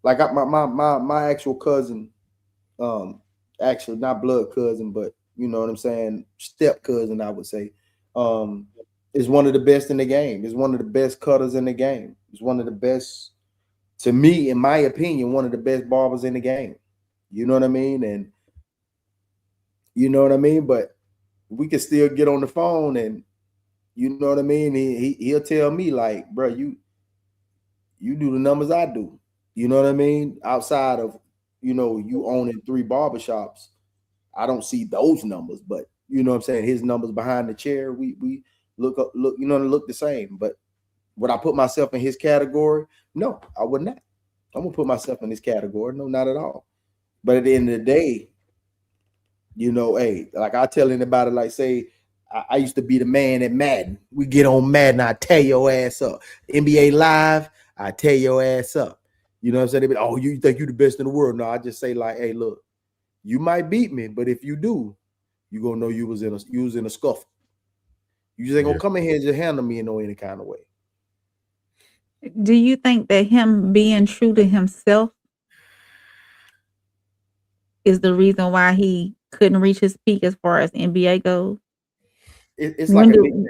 like my actual cousin, actually not blood cousin, but you know what I'm saying, step cousin, I would say, is one of the best in the game. Is one of the best cutters in the game. Is one of the best, to me, in my opinion, one of the best barbers in the game. You know what I mean? And You know what I mean? But we can still get on the phone, and you know what I mean. He'll tell me like, bro, you do the numbers I do. You know what I mean? Outside of you owning 3 barbershops, I don't see those numbers, but you know what I'm saying. His numbers behind the chair, we look the same. But would I put myself in his category? No, I would not. I'm gonna put myself in this category. No, not at all. But at the end of the day, hey, like I tell anybody, like say, I used to be the man at Madden. We get on Madden, I tear your ass up. NBA Live, I tear your ass up. You know what I'm saying? They be, oh, you think you the best in the world? No, I just say like, hey, look, you might beat me, but if you do, you gonna know you was in a scuffle. You just ain't gonna come in here and just handle me in any kind of way.
Do you think that him being true to himself is the reason why he couldn't reach his peak as far as NBA goes?
It's like a nickname.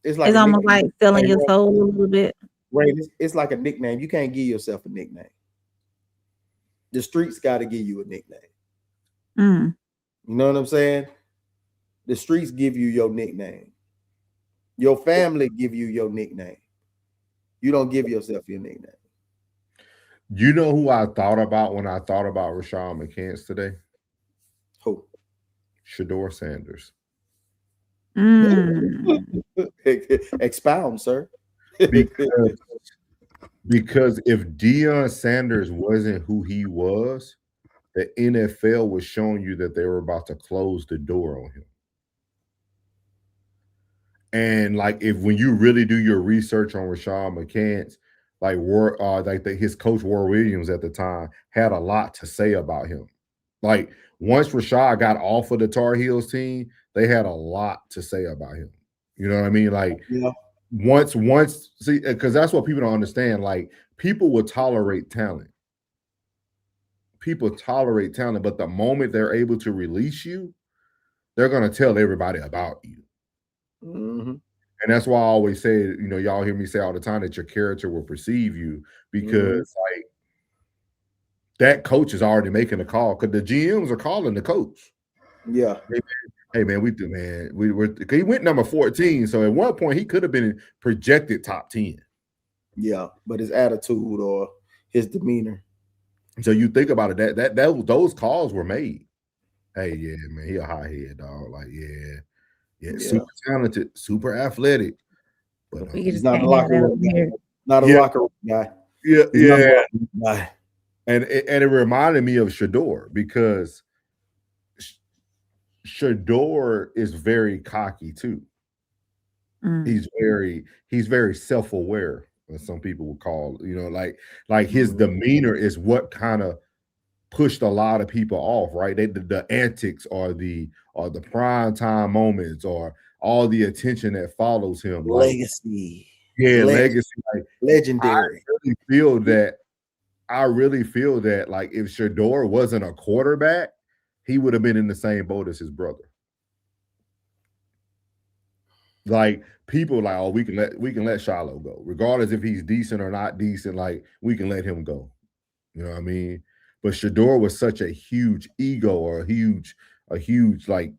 It's almost like selling your soul a little bit.
Right. It's like a nickname. You can't give yourself a nickname. The streets got to give you a nickname. You know what I'm saying? The streets give you your nickname. Your family give you your nickname. You don't give yourself your nickname.
You know who I thought about when I thought about Rashad McCants today?
Who?
Shador Sanders.
Expound, sir.
Because if Deion Sanders wasn't who he was, the NFL was showing you that they were about to close the door on him. And like, when you really do your research on Rashad McCants, his coach War Williams at the time had a lot to say about him. Like once Rashad got off of the Tar Heels team, they had a lot to say about him. You know what I mean? Like once, see, because that's what people don't understand. Like people will tolerate talent. People tolerate talent, but the moment they're able to release you, they're gonna tell everybody about you. And that's why I always say, y'all hear me say all the time that your character will perceive you, because like that coach is already making a call because the GMs are calling the coach.
Yeah.
Hey man, he went number 14. So at one point he could have been projected top 10.
Yeah, but his attitude or his demeanor.
So you think about it, those calls were made. Hey, yeah, man, he a hot head dog. Like, yeah, super talented, super athletic, but
he's not a locker room guy. Not a locker room guy.
Yeah. And it reminded me of Shador because Shador is very cocky too. He's very self-aware, as some people would call, like his demeanor is what kind of pushed a lot of people off, right? The antics or the prime time moments or all the attention that follows him.
Legacy.
Legacy. Like,
legendary.
I really feel that like if Shador wasn't a quarterback, he would have been in the same boat as his brother. Like people like, oh, we can let Shawley go, regardless if he's decent or not decent. Like we can let him go. You know what I mean? But Shador was such a huge ego or a huge like,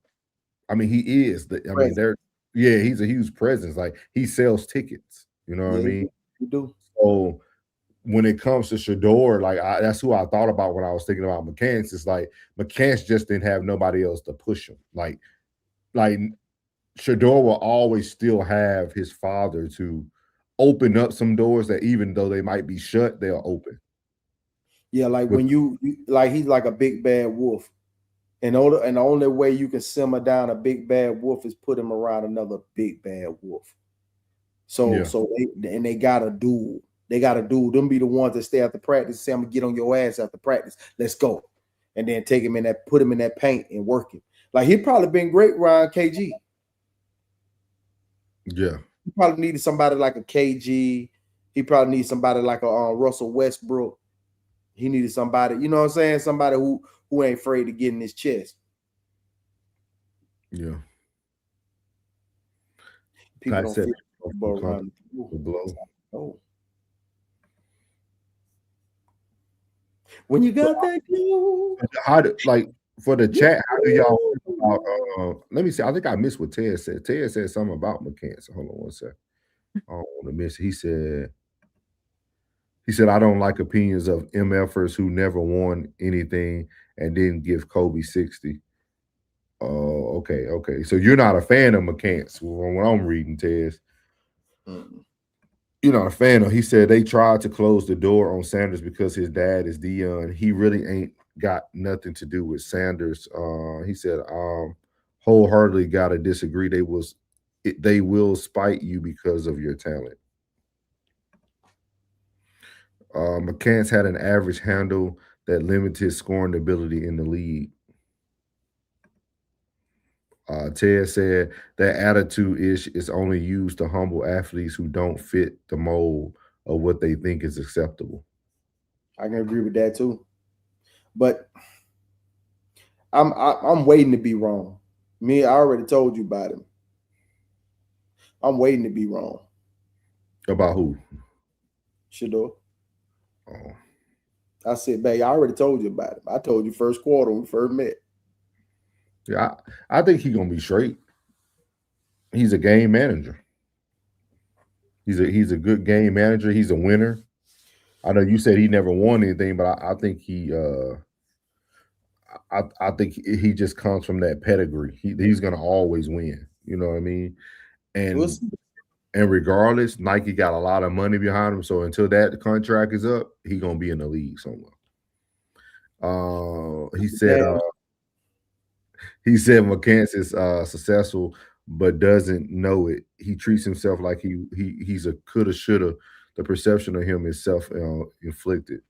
I mean, he is he's a huge presence. Like he sells tickets. You know what I mean?
You do.
So when it comes to Shador, like that's who I thought about when I was thinking about McCants. It's like McCants just didn't have nobody else to push him. Like Shador will always still have his father to open up some doors that even though they might be shut, they'll open.
Yeah, like when you like he's like a big bad wolf. And the only way you can simmer down a big bad wolf is put him around another big bad wolf. So they got a duel. They got a duel. Them be the ones that stay after practice, say, I'm gonna get on your ass after practice. Let's go. And then take him put him in that paint and work him. Like he'd probably been great around KG.
Yeah.
He probably needed somebody like a KG. He probably needed somebody like a Russell Westbrook. He needed somebody, you know what I'm saying? Somebody who ain't afraid to get in his chest.
Yeah.
People don't feel comfortable around the blow. Oh. When you got that glue.
For the chat, how do y'all feel about? Let me see. I think I missed what Ted said. Ted said something about McCants. Hold on one sec. I don't want to miss. He said, I don't like opinions of MFers who never won anything and didn't give Kobe 60. Oh, okay. So you're not a fan of McCants when I'm reading, Tez. You're not a fan of. He said they tried to close the door on Sanders because his dad is Dion. He really ain't got nothing to do with Sanders. He said, wholeheartedly gotta disagree. They will spite you because of your talent. McCants had an average handle that limited his scoring ability in the league. Ted said that attitude is only used to humble athletes who don't fit the mold of what they think is acceptable.
I can agree with that too, but I'm waiting to be wrong. I already told you about him. I'm waiting to be wrong.
About who?
Shador.
Oh.
I said, babe, I already told you about him. I told you first quarter when we first met.
Yeah, I think he's gonna be straight. He's a game manager. He's a good game manager. He's a winner. I know you said he never won anything, but I think he I think he just comes from that pedigree. He's gonna always win. You know what I mean? And regardless, Nike got a lot of money behind him. So until that contract is up, he's gonna be in the league somewhere. He said McCants is successful but doesn't know it. He treats himself like he's a coulda, shoulda. The perception of him is self-inflicted.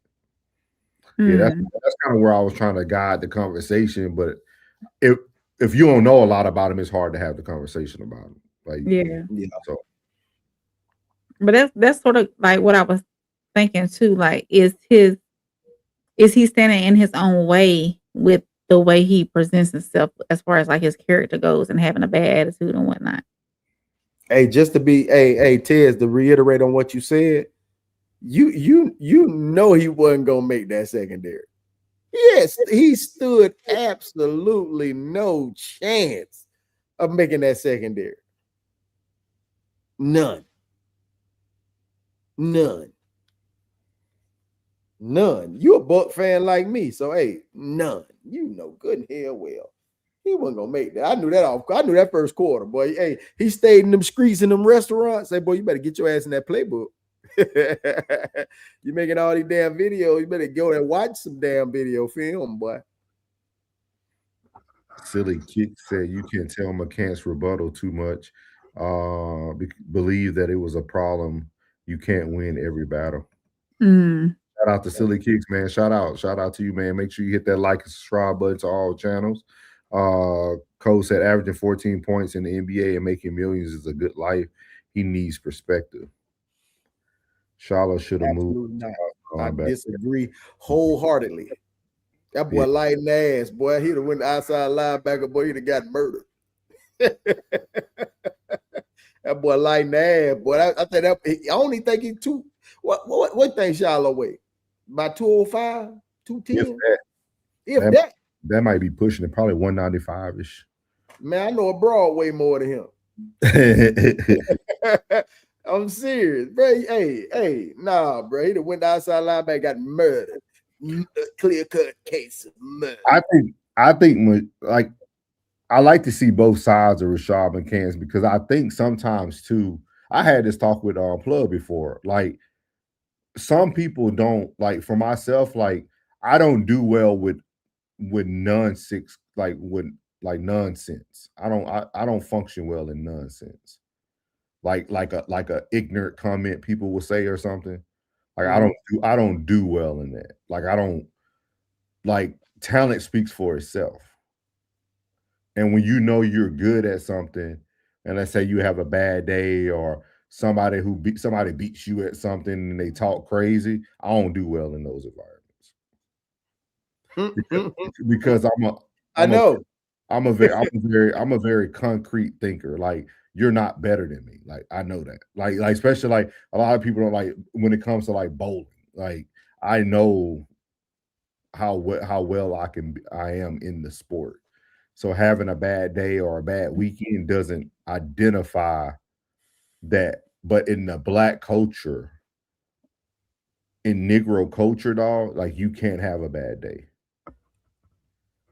Yeah, that's kind of where I was trying to guide the conversation. But if you don't know a lot about him, it's hard to have the conversation about him. Like,
yeah.
So,
but that's sort of like what I was thinking too. Like, is he standing in his own way with the way he presents himself as far as like his character goes and having a bad attitude and whatnot?
Hey, just to be, hey, Tez, to reiterate on what you said, you know he wasn't gonna make that secondary. Yes, he stood absolutely no chance of making that secondary. None. You a Buck fan like me, so hey, none. You know good and hell well. He wasn't gonna make that. I knew that first quarter, boy. Hey, he stayed in them streets and them restaurants. Say, boy, you better get your ass in that playbook. You making all these damn videos. You better go and watch some damn video film, boy.
Silly Kick said you can tell McCants rebuttal too much. Believe that it was a problem. You can't win every battle. Shout out to Silly Kicks, man. Shout out to you, man. Make sure you hit that like and subscribe button to all channels. Cole said averaging 14 points in the NBA and making millions is a good life. He needs perspective. Shawley should have moved.
I disagree wholeheartedly. That boy lighting ass, boy. He'd have went outside linebacker, boy. He'd have got murdered. That boy lighting ass, boy. I think that I only think he two. What thing Shawley weigh? About 205, 210? If that.
That might be pushing it, probably 195-ish.
Man, I know a broad way more than him. I'm serious, bro. Hey, nah, bro. He done went outside linebacker, got murdered. Clear-cut case of murder.
I think like I like to see both sides of Rashad McCants because I think sometimes too. I had this talk with Plug before. Like some people don't like. For myself, like I don't do well with nonsense, like with nonsense. I don't function well in nonsense. Like a ignorant comment people will say or something. Like I don't do well in that. Like I don't like talent speaks for itself. And when you know you're good at something, and let's say you have a bad day or somebody beats you at something and they talk crazy, I don't do well in those environments. Because I'm a very concrete thinker. Like you're not better than me. Like I know that. Like especially like a lot of people don't like when it comes to like bowling. Like I know how well I am in the sport. So having a bad day or a bad weekend doesn't identify that. But in the black culture, in Negro culture, dog, like you can't have a bad day.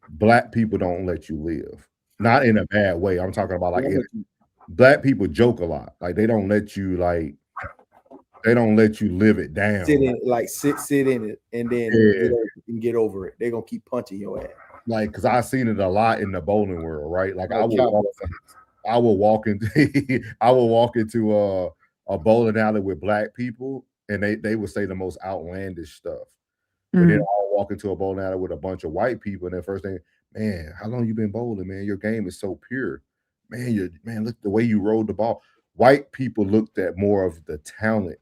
Black people don't let you live. Not in a bad way. I'm talking about like black people joke a lot. Like they don't let you live it down.
Sit in it and then get over it. They're gonna keep punching your ass.
Like, cause I've seen it a lot in the bowling world, right? Like I will walk into a bowling alley with black people, and they would say the most outlandish stuff. But then I'll walk into a bowling alley with a bunch of white people, and the first thing, man, how long you been bowling, man? Your game is so pure. Man, look the way you rolled the ball. White people looked at more of the talent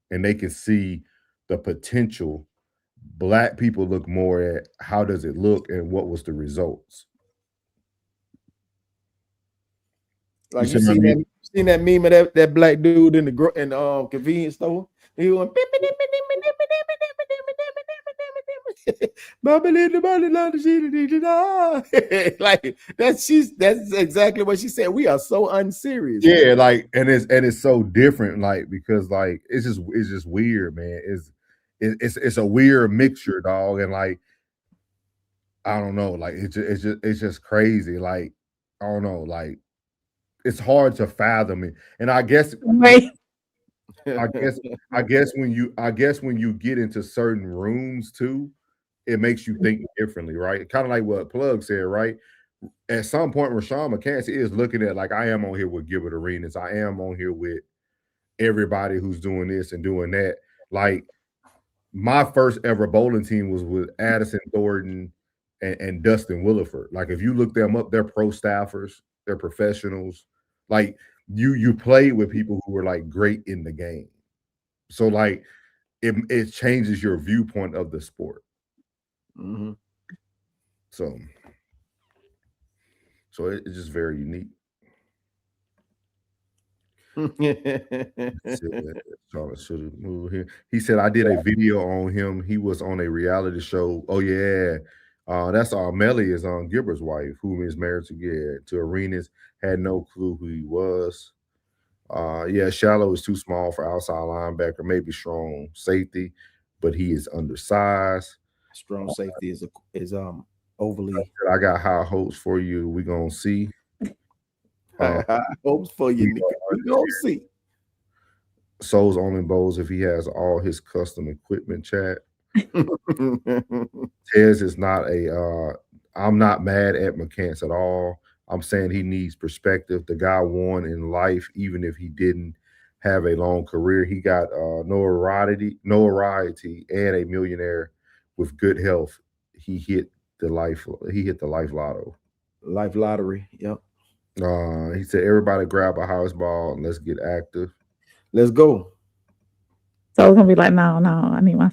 and they can see the potential. Black people look more at how does it look and what was the results.
Like you seen that meme of that black dude in the convenience store? He went like that's exactly what she said. We are so unserious.
Yeah, man. Like and it's so different, like because like it's just weird, man. It's a weird mixture, dog, and like I don't know, like it's just crazy. Like I don't know, like it's hard to fathom it. And I guess I guess when you get into certain rooms too, it makes you think differently, right? Kind of like what Plug said, right? At some point, Rashad McCants is looking at like I am on here with Gilbert Arenas, I am on here with everybody who's doing this and doing that. Like my first ever bowling team was with Addison Thornton and Dustin Williford. Like if you look them up, they're pro staffers, they're professionals. Like you played with people who were like great in the game. So like it changes your viewpoint of the sport.
Mm-hmm.
So it's just very unique. Should move here. He said I did a video on him. He was on a reality show. Oh yeah. That's Melly is on Gilbert's wife, who is married to Arenas. Had no clue who he was. Yeah, Shallow is too small for outside linebacker, maybe strong safety, but he is undersized.
Strong safety is overly.
I got high hopes for you. We're gonna see.
High hopes for you. We're gonna see.
Souls only bowls if he has all his custom equipment, chat. Tez is not I'm not mad at McCants at all. I'm saying he needs perspective. The guy won in life, even if he didn't have a long career. He got notoriety, and a millionaire with good health. He hit the life lotto.
Life lottery. Yep.
He said, everybody grab a house ball and let's get active.
Let's go.
So it's gonna be like, no, I need my.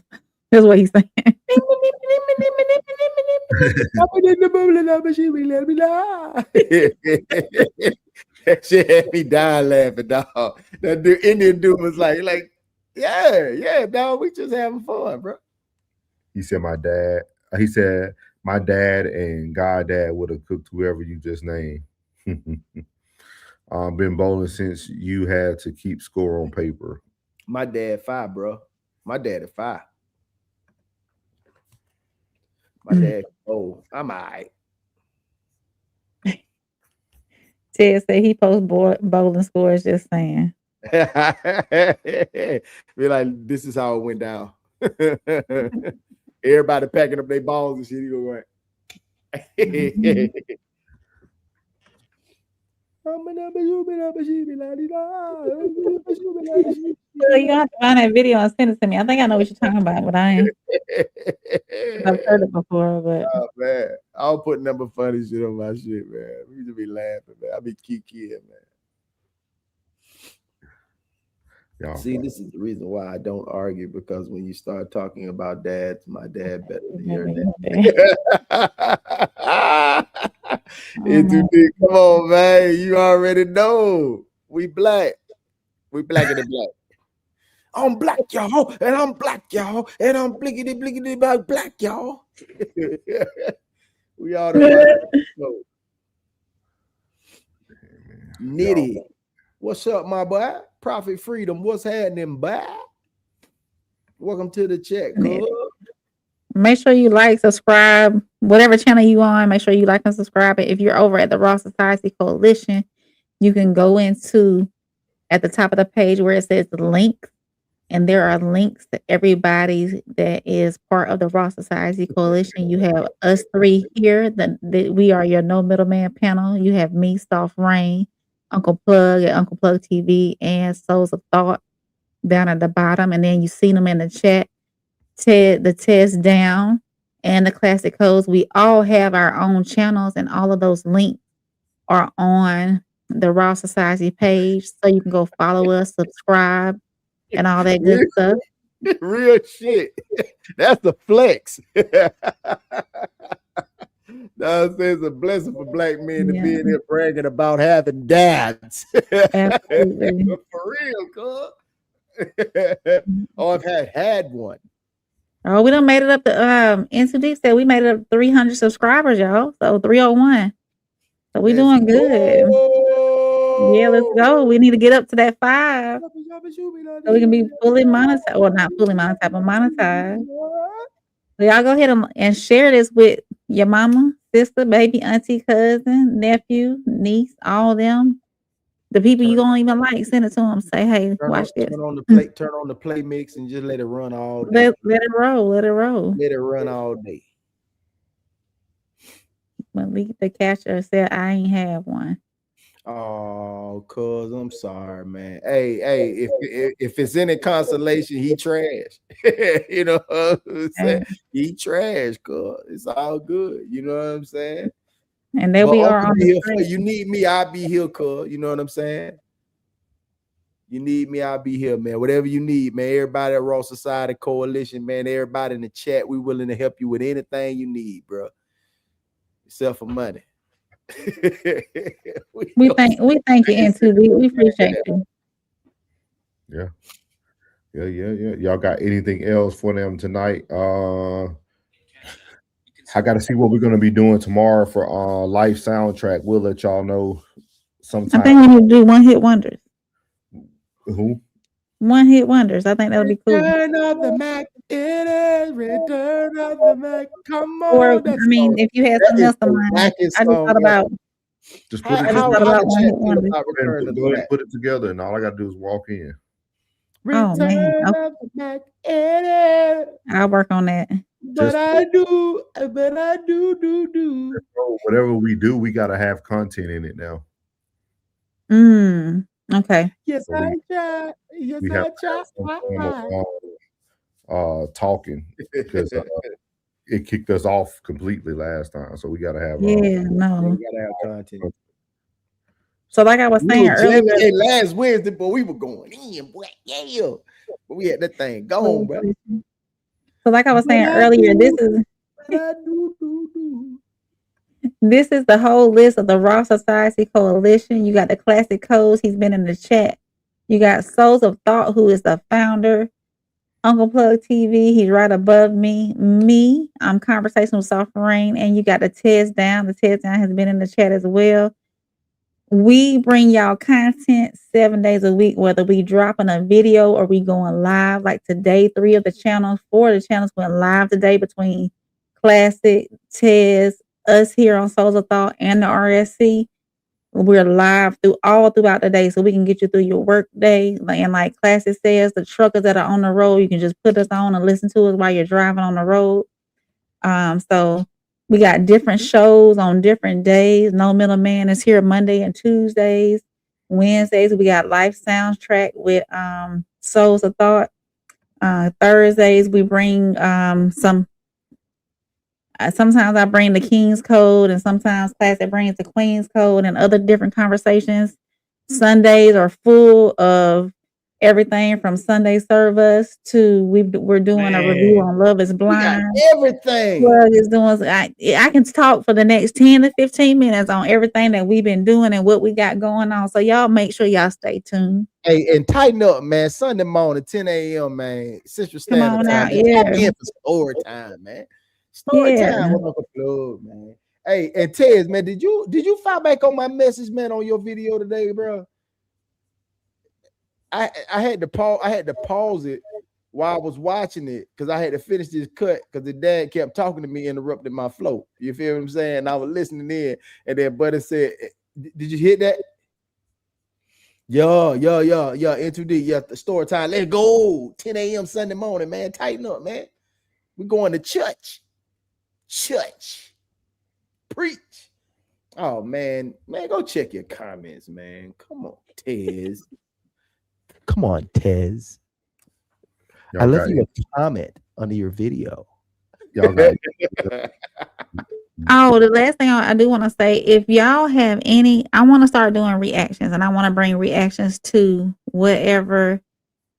That's what he's saying.
That shit had me dying laughing, dog. That Indian dude was like, yeah, dog. We just having fun, bro.
He said, my dad and goddad would have cooked whoever you just named. Been bowling since you had to keep score on paper.
My dad 5, bro. My dad at 5. My dad, I'm all right.
Ted said he posts bowling scores, just saying.
Be like, this is how it went down. Everybody packing up their balls and shit. He go right.
You have to find that video and send it to me. I think I know what you're talking about, but I ain't. I've heard it before, but
man, I'll put number funny shit on my shit, man. We used to be laughing, man. I be kiki, man. See, this is the reason why I don't argue, because when you start talking about dads, my dad better than your dad. Come on, man. You already know. We black. We black in the black. I'm black, y'all, and I'm black, y'all, and I'm blickety blickety about black, y'all. We all the Nitty. What's up, my boy? Profit Freedom. What's happening, boy? Welcome to the chat, cuz.
Make sure you like, subscribe, whatever channel you on. Make sure you like and subscribe. And if you're over at the Raw Society Coalition, you can go into at the top of the page where it says the link, and there are links to everybody that is part of the Raw Society Coalition. You have us three here. We are your no middleman panel. You have me, Soft Rain, Uncle Plug at Uncle Plug TV, and Souls of Thought down at the bottom. And then you see them in the chat. Ted, the test down, and the classic codes. We all have our own channels, and all of those links are on the Raw Society page. So you can go follow us, subscribe, and all that good stuff.
Real shit. That's the flex. No, it's a blessing for black men to be in here bragging about having dads.
Absolutely.
For real, cuz. Oh, I've had one.
Oh, we done made it up to N2D said we made it up 300 subscribers, y'all. So 301. So we doing good. Yeah, let's go. We need to get up to that 5 so we can be fully monetized. Well, not fully monetized, but monetized. So y'all go ahead and share this with your mama, sister, baby, auntie, cousin, nephew, niece, all of them. The people you don't even like, send it to them. Say, hey, watch this.
Turn on the play mix and just let it run all day.
Let it roll. Let it roll.
Let it run all day.
Malik the catcher said I ain't have one.
Oh, cuz I'm sorry, man. Hey, if it's any consolation, he trash. You know what I'm saying? He trash, cuz it's all good. You know what I'm saying?
And there we are on
the here. You need me, I'll be here, cuz. You know what I'm saying? You need me, I'll be here, man. Whatever you need, man. Everybody at Raw Society Coalition, man. Everybody in the chat, we willing to help you with anything you need, bro. Except for money.
we thank you, N2D. We appreciate you.
Yeah. Y'all got anything else for them tonight? I got to see what we're going to be doing tomorrow for Life Soundtrack. We'll let y'all know sometime.
I think we need to do One Hit Wonders.
Who?
One Hit Wonders. I think that would be cool.
Return of the Mac. It is Return of the Mac. Come on.
Or, I mean, if you had something else in mind, I just thought about.
Just put it together. Put it together, and all I got to do is walk in.
Oh, man. Okay. I'll work on that.
But I do.
Whatever we do, we got to have content in it now.
Okay.
Yes, so I try. Yes, I
try. Talking because it kicked us off completely last time, so we got to have.
We got to have content.
So, like I was saying earlier,
last Wednesday, but we were going in, boy. Yeah, but we had that thing going, bro.
So, like I was saying earlier, this is the whole list of the Raw Society Coalition. You got the classic codes. He's been in the chat. You got Souls of Thought, who is the founder. Uncle Plug TV. He's right above me. I'm Conversational Soft Rain, and you got the Tez Down. The Tez Down has been in the chat as well. We bring y'all content 7 days a week, whether we dropping a video or we going live. Like today, 4 of the channels went live today between Classic, Tez, us here on Souls of Thought, and the RSC. We're live throughout the day, so we can get you through your work day. And like Classic says, the truckers that are on the road, you can just put us on and listen to us while you're driving on the road. So we got different shows on different days. No Middleman is here Monday and Tuesdays. Wednesdays, we got Life Soundtrack with Souls of Thought. Thursdays, we bring sometimes I bring the King's Code, and sometimes Classic brings the Queen's Code and other different conversations. Sundays are full of everything from Sunday Service to we're doing a review on Love is Blind.
Everything.
Plug is doing. I can talk for the next 10 to 15 minutes on everything that we've been doing and what we got going on. So y'all make sure y'all stay tuned.
Hey, and tighten up, man. Sunday morning, 10 a.m., man. Central Standard Time.
Yeah.
In for story time, man. Story time with Uncle Plug, man. Hey, and Tez, man, did you fire back on my message, man, on your video today, bro? I had to pause it while I was watching it because I had to finish this cut because the dad kept talking to me, interrupting my flow. You feel what I'm saying? I was listening in, and then Buddy said, "Did you hit that?" Yeah. Into the story time. Let's go. 10 a.m. Sunday morning, man. Tighten up, man. We're going to church. Preach. Oh, man. Man, go check your comments, man. Come on, Tez. Come on, Tez. I left you a comment under your video.
Y'all got
Oh, the last thing I do want to say, if y'all have any, I want to start doing reactions, and I want to bring reactions to whatever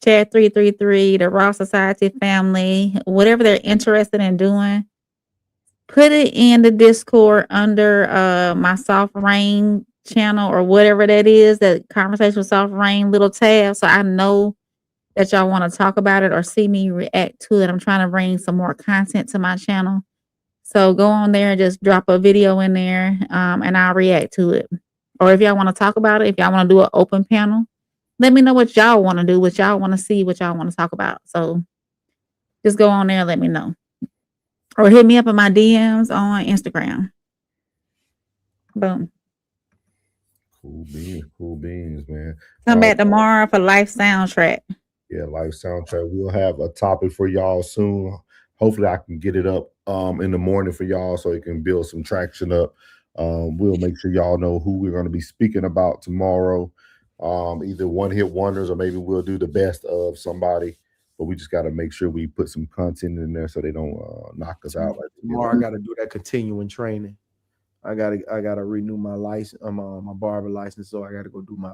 Chat 333, the Raw Society family, whatever they're interested in doing. Put it in the Discord under my Soft Rain channel or whatever that is, that Conversation with Soft Rain little tab, so I know that y'all want to talk about it or see me react to it. I'm trying to bring some more content to my channel. So go on there and just drop a video in there, and I'll react to it. Or if y'all want to talk about it, if y'all want to do an open panel, let me know what y'all want to do, what y'all want to see, what y'all want to talk about. So just go on there and let me know. Or hit me up in my DMs on Instagram. Boom.
Cool beans, man.
Come back tomorrow for Life Soundtrack.
Yeah, Life Soundtrack. We'll have a topic for y'all soon. Hopefully I can get it up in the morning for y'all so it can build some traction up. We'll make sure y'all know who we're going to be speaking about tomorrow. Either one-hit wonders or maybe we'll do the best of somebody. But we just got to make sure we put some content in there so they don't knock us out. Like
tomorrow I got to do that continuing training. I gotta renew my license, my barber license. So I got to go do my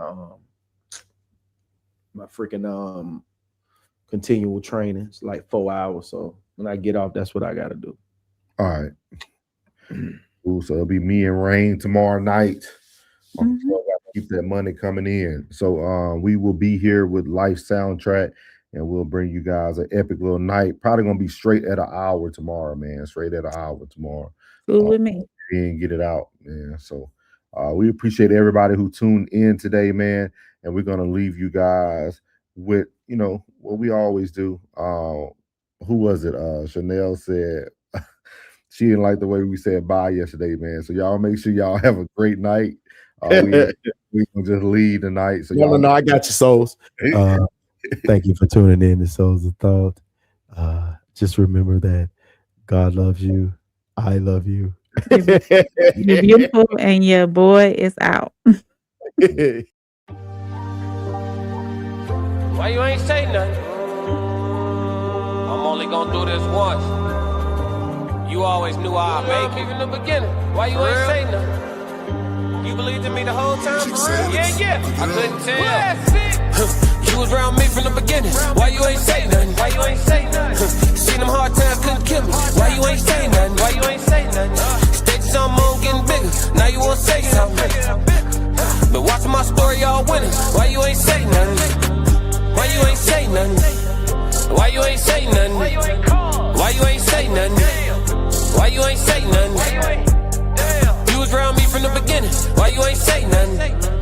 my freaking continual training. It's like 4 hours. So when I get off, that's what I got to do.
All right. Cool. So it'll be me and Rain tomorrow night. Keep that money coming in. So we will be here with Life Soundtrack, and we'll bring you guys an epic little night. Probably gonna be straight at an hour tomorrow, man. Straight at an hour tomorrow.
Cool with me.
And get it out, man. So we appreciate everybody who tuned in today, man. And we're gonna leave you guys with, what we always do. Who was it? Chanel said she didn't like the way we said bye yesterday, man. So y'all make sure y'all have a great night. We can just leave tonight. So
no, I got you, souls. Thank you for tuning in to Souls of Thought. Just remember that God loves you. I love you.
You're beautiful, and your boy is out.
Why you ain't say nothing? I'm only gonna do this once. You always knew I'd make it in the beginning. Why you ain't say nothing? You believed in me the whole time, for real? Yeah. I couldn't tell. You was around me from the beginning. Why you ain't say nothing? Why you ain't say nothing? Seen them hard times, couldn't kill me. Why you ain't say nothing? Why you ain't say nothing? Stages on moon getting bigger. Now you wanna say something. But watching my story, y'all winning. Why you ain't say nothing? Why you ain't say nothing? Why you ain't say nothing? Why you ain't say nothing? Why you ain't say nothing? You was around me from the beginning. Why you ain't say nothing?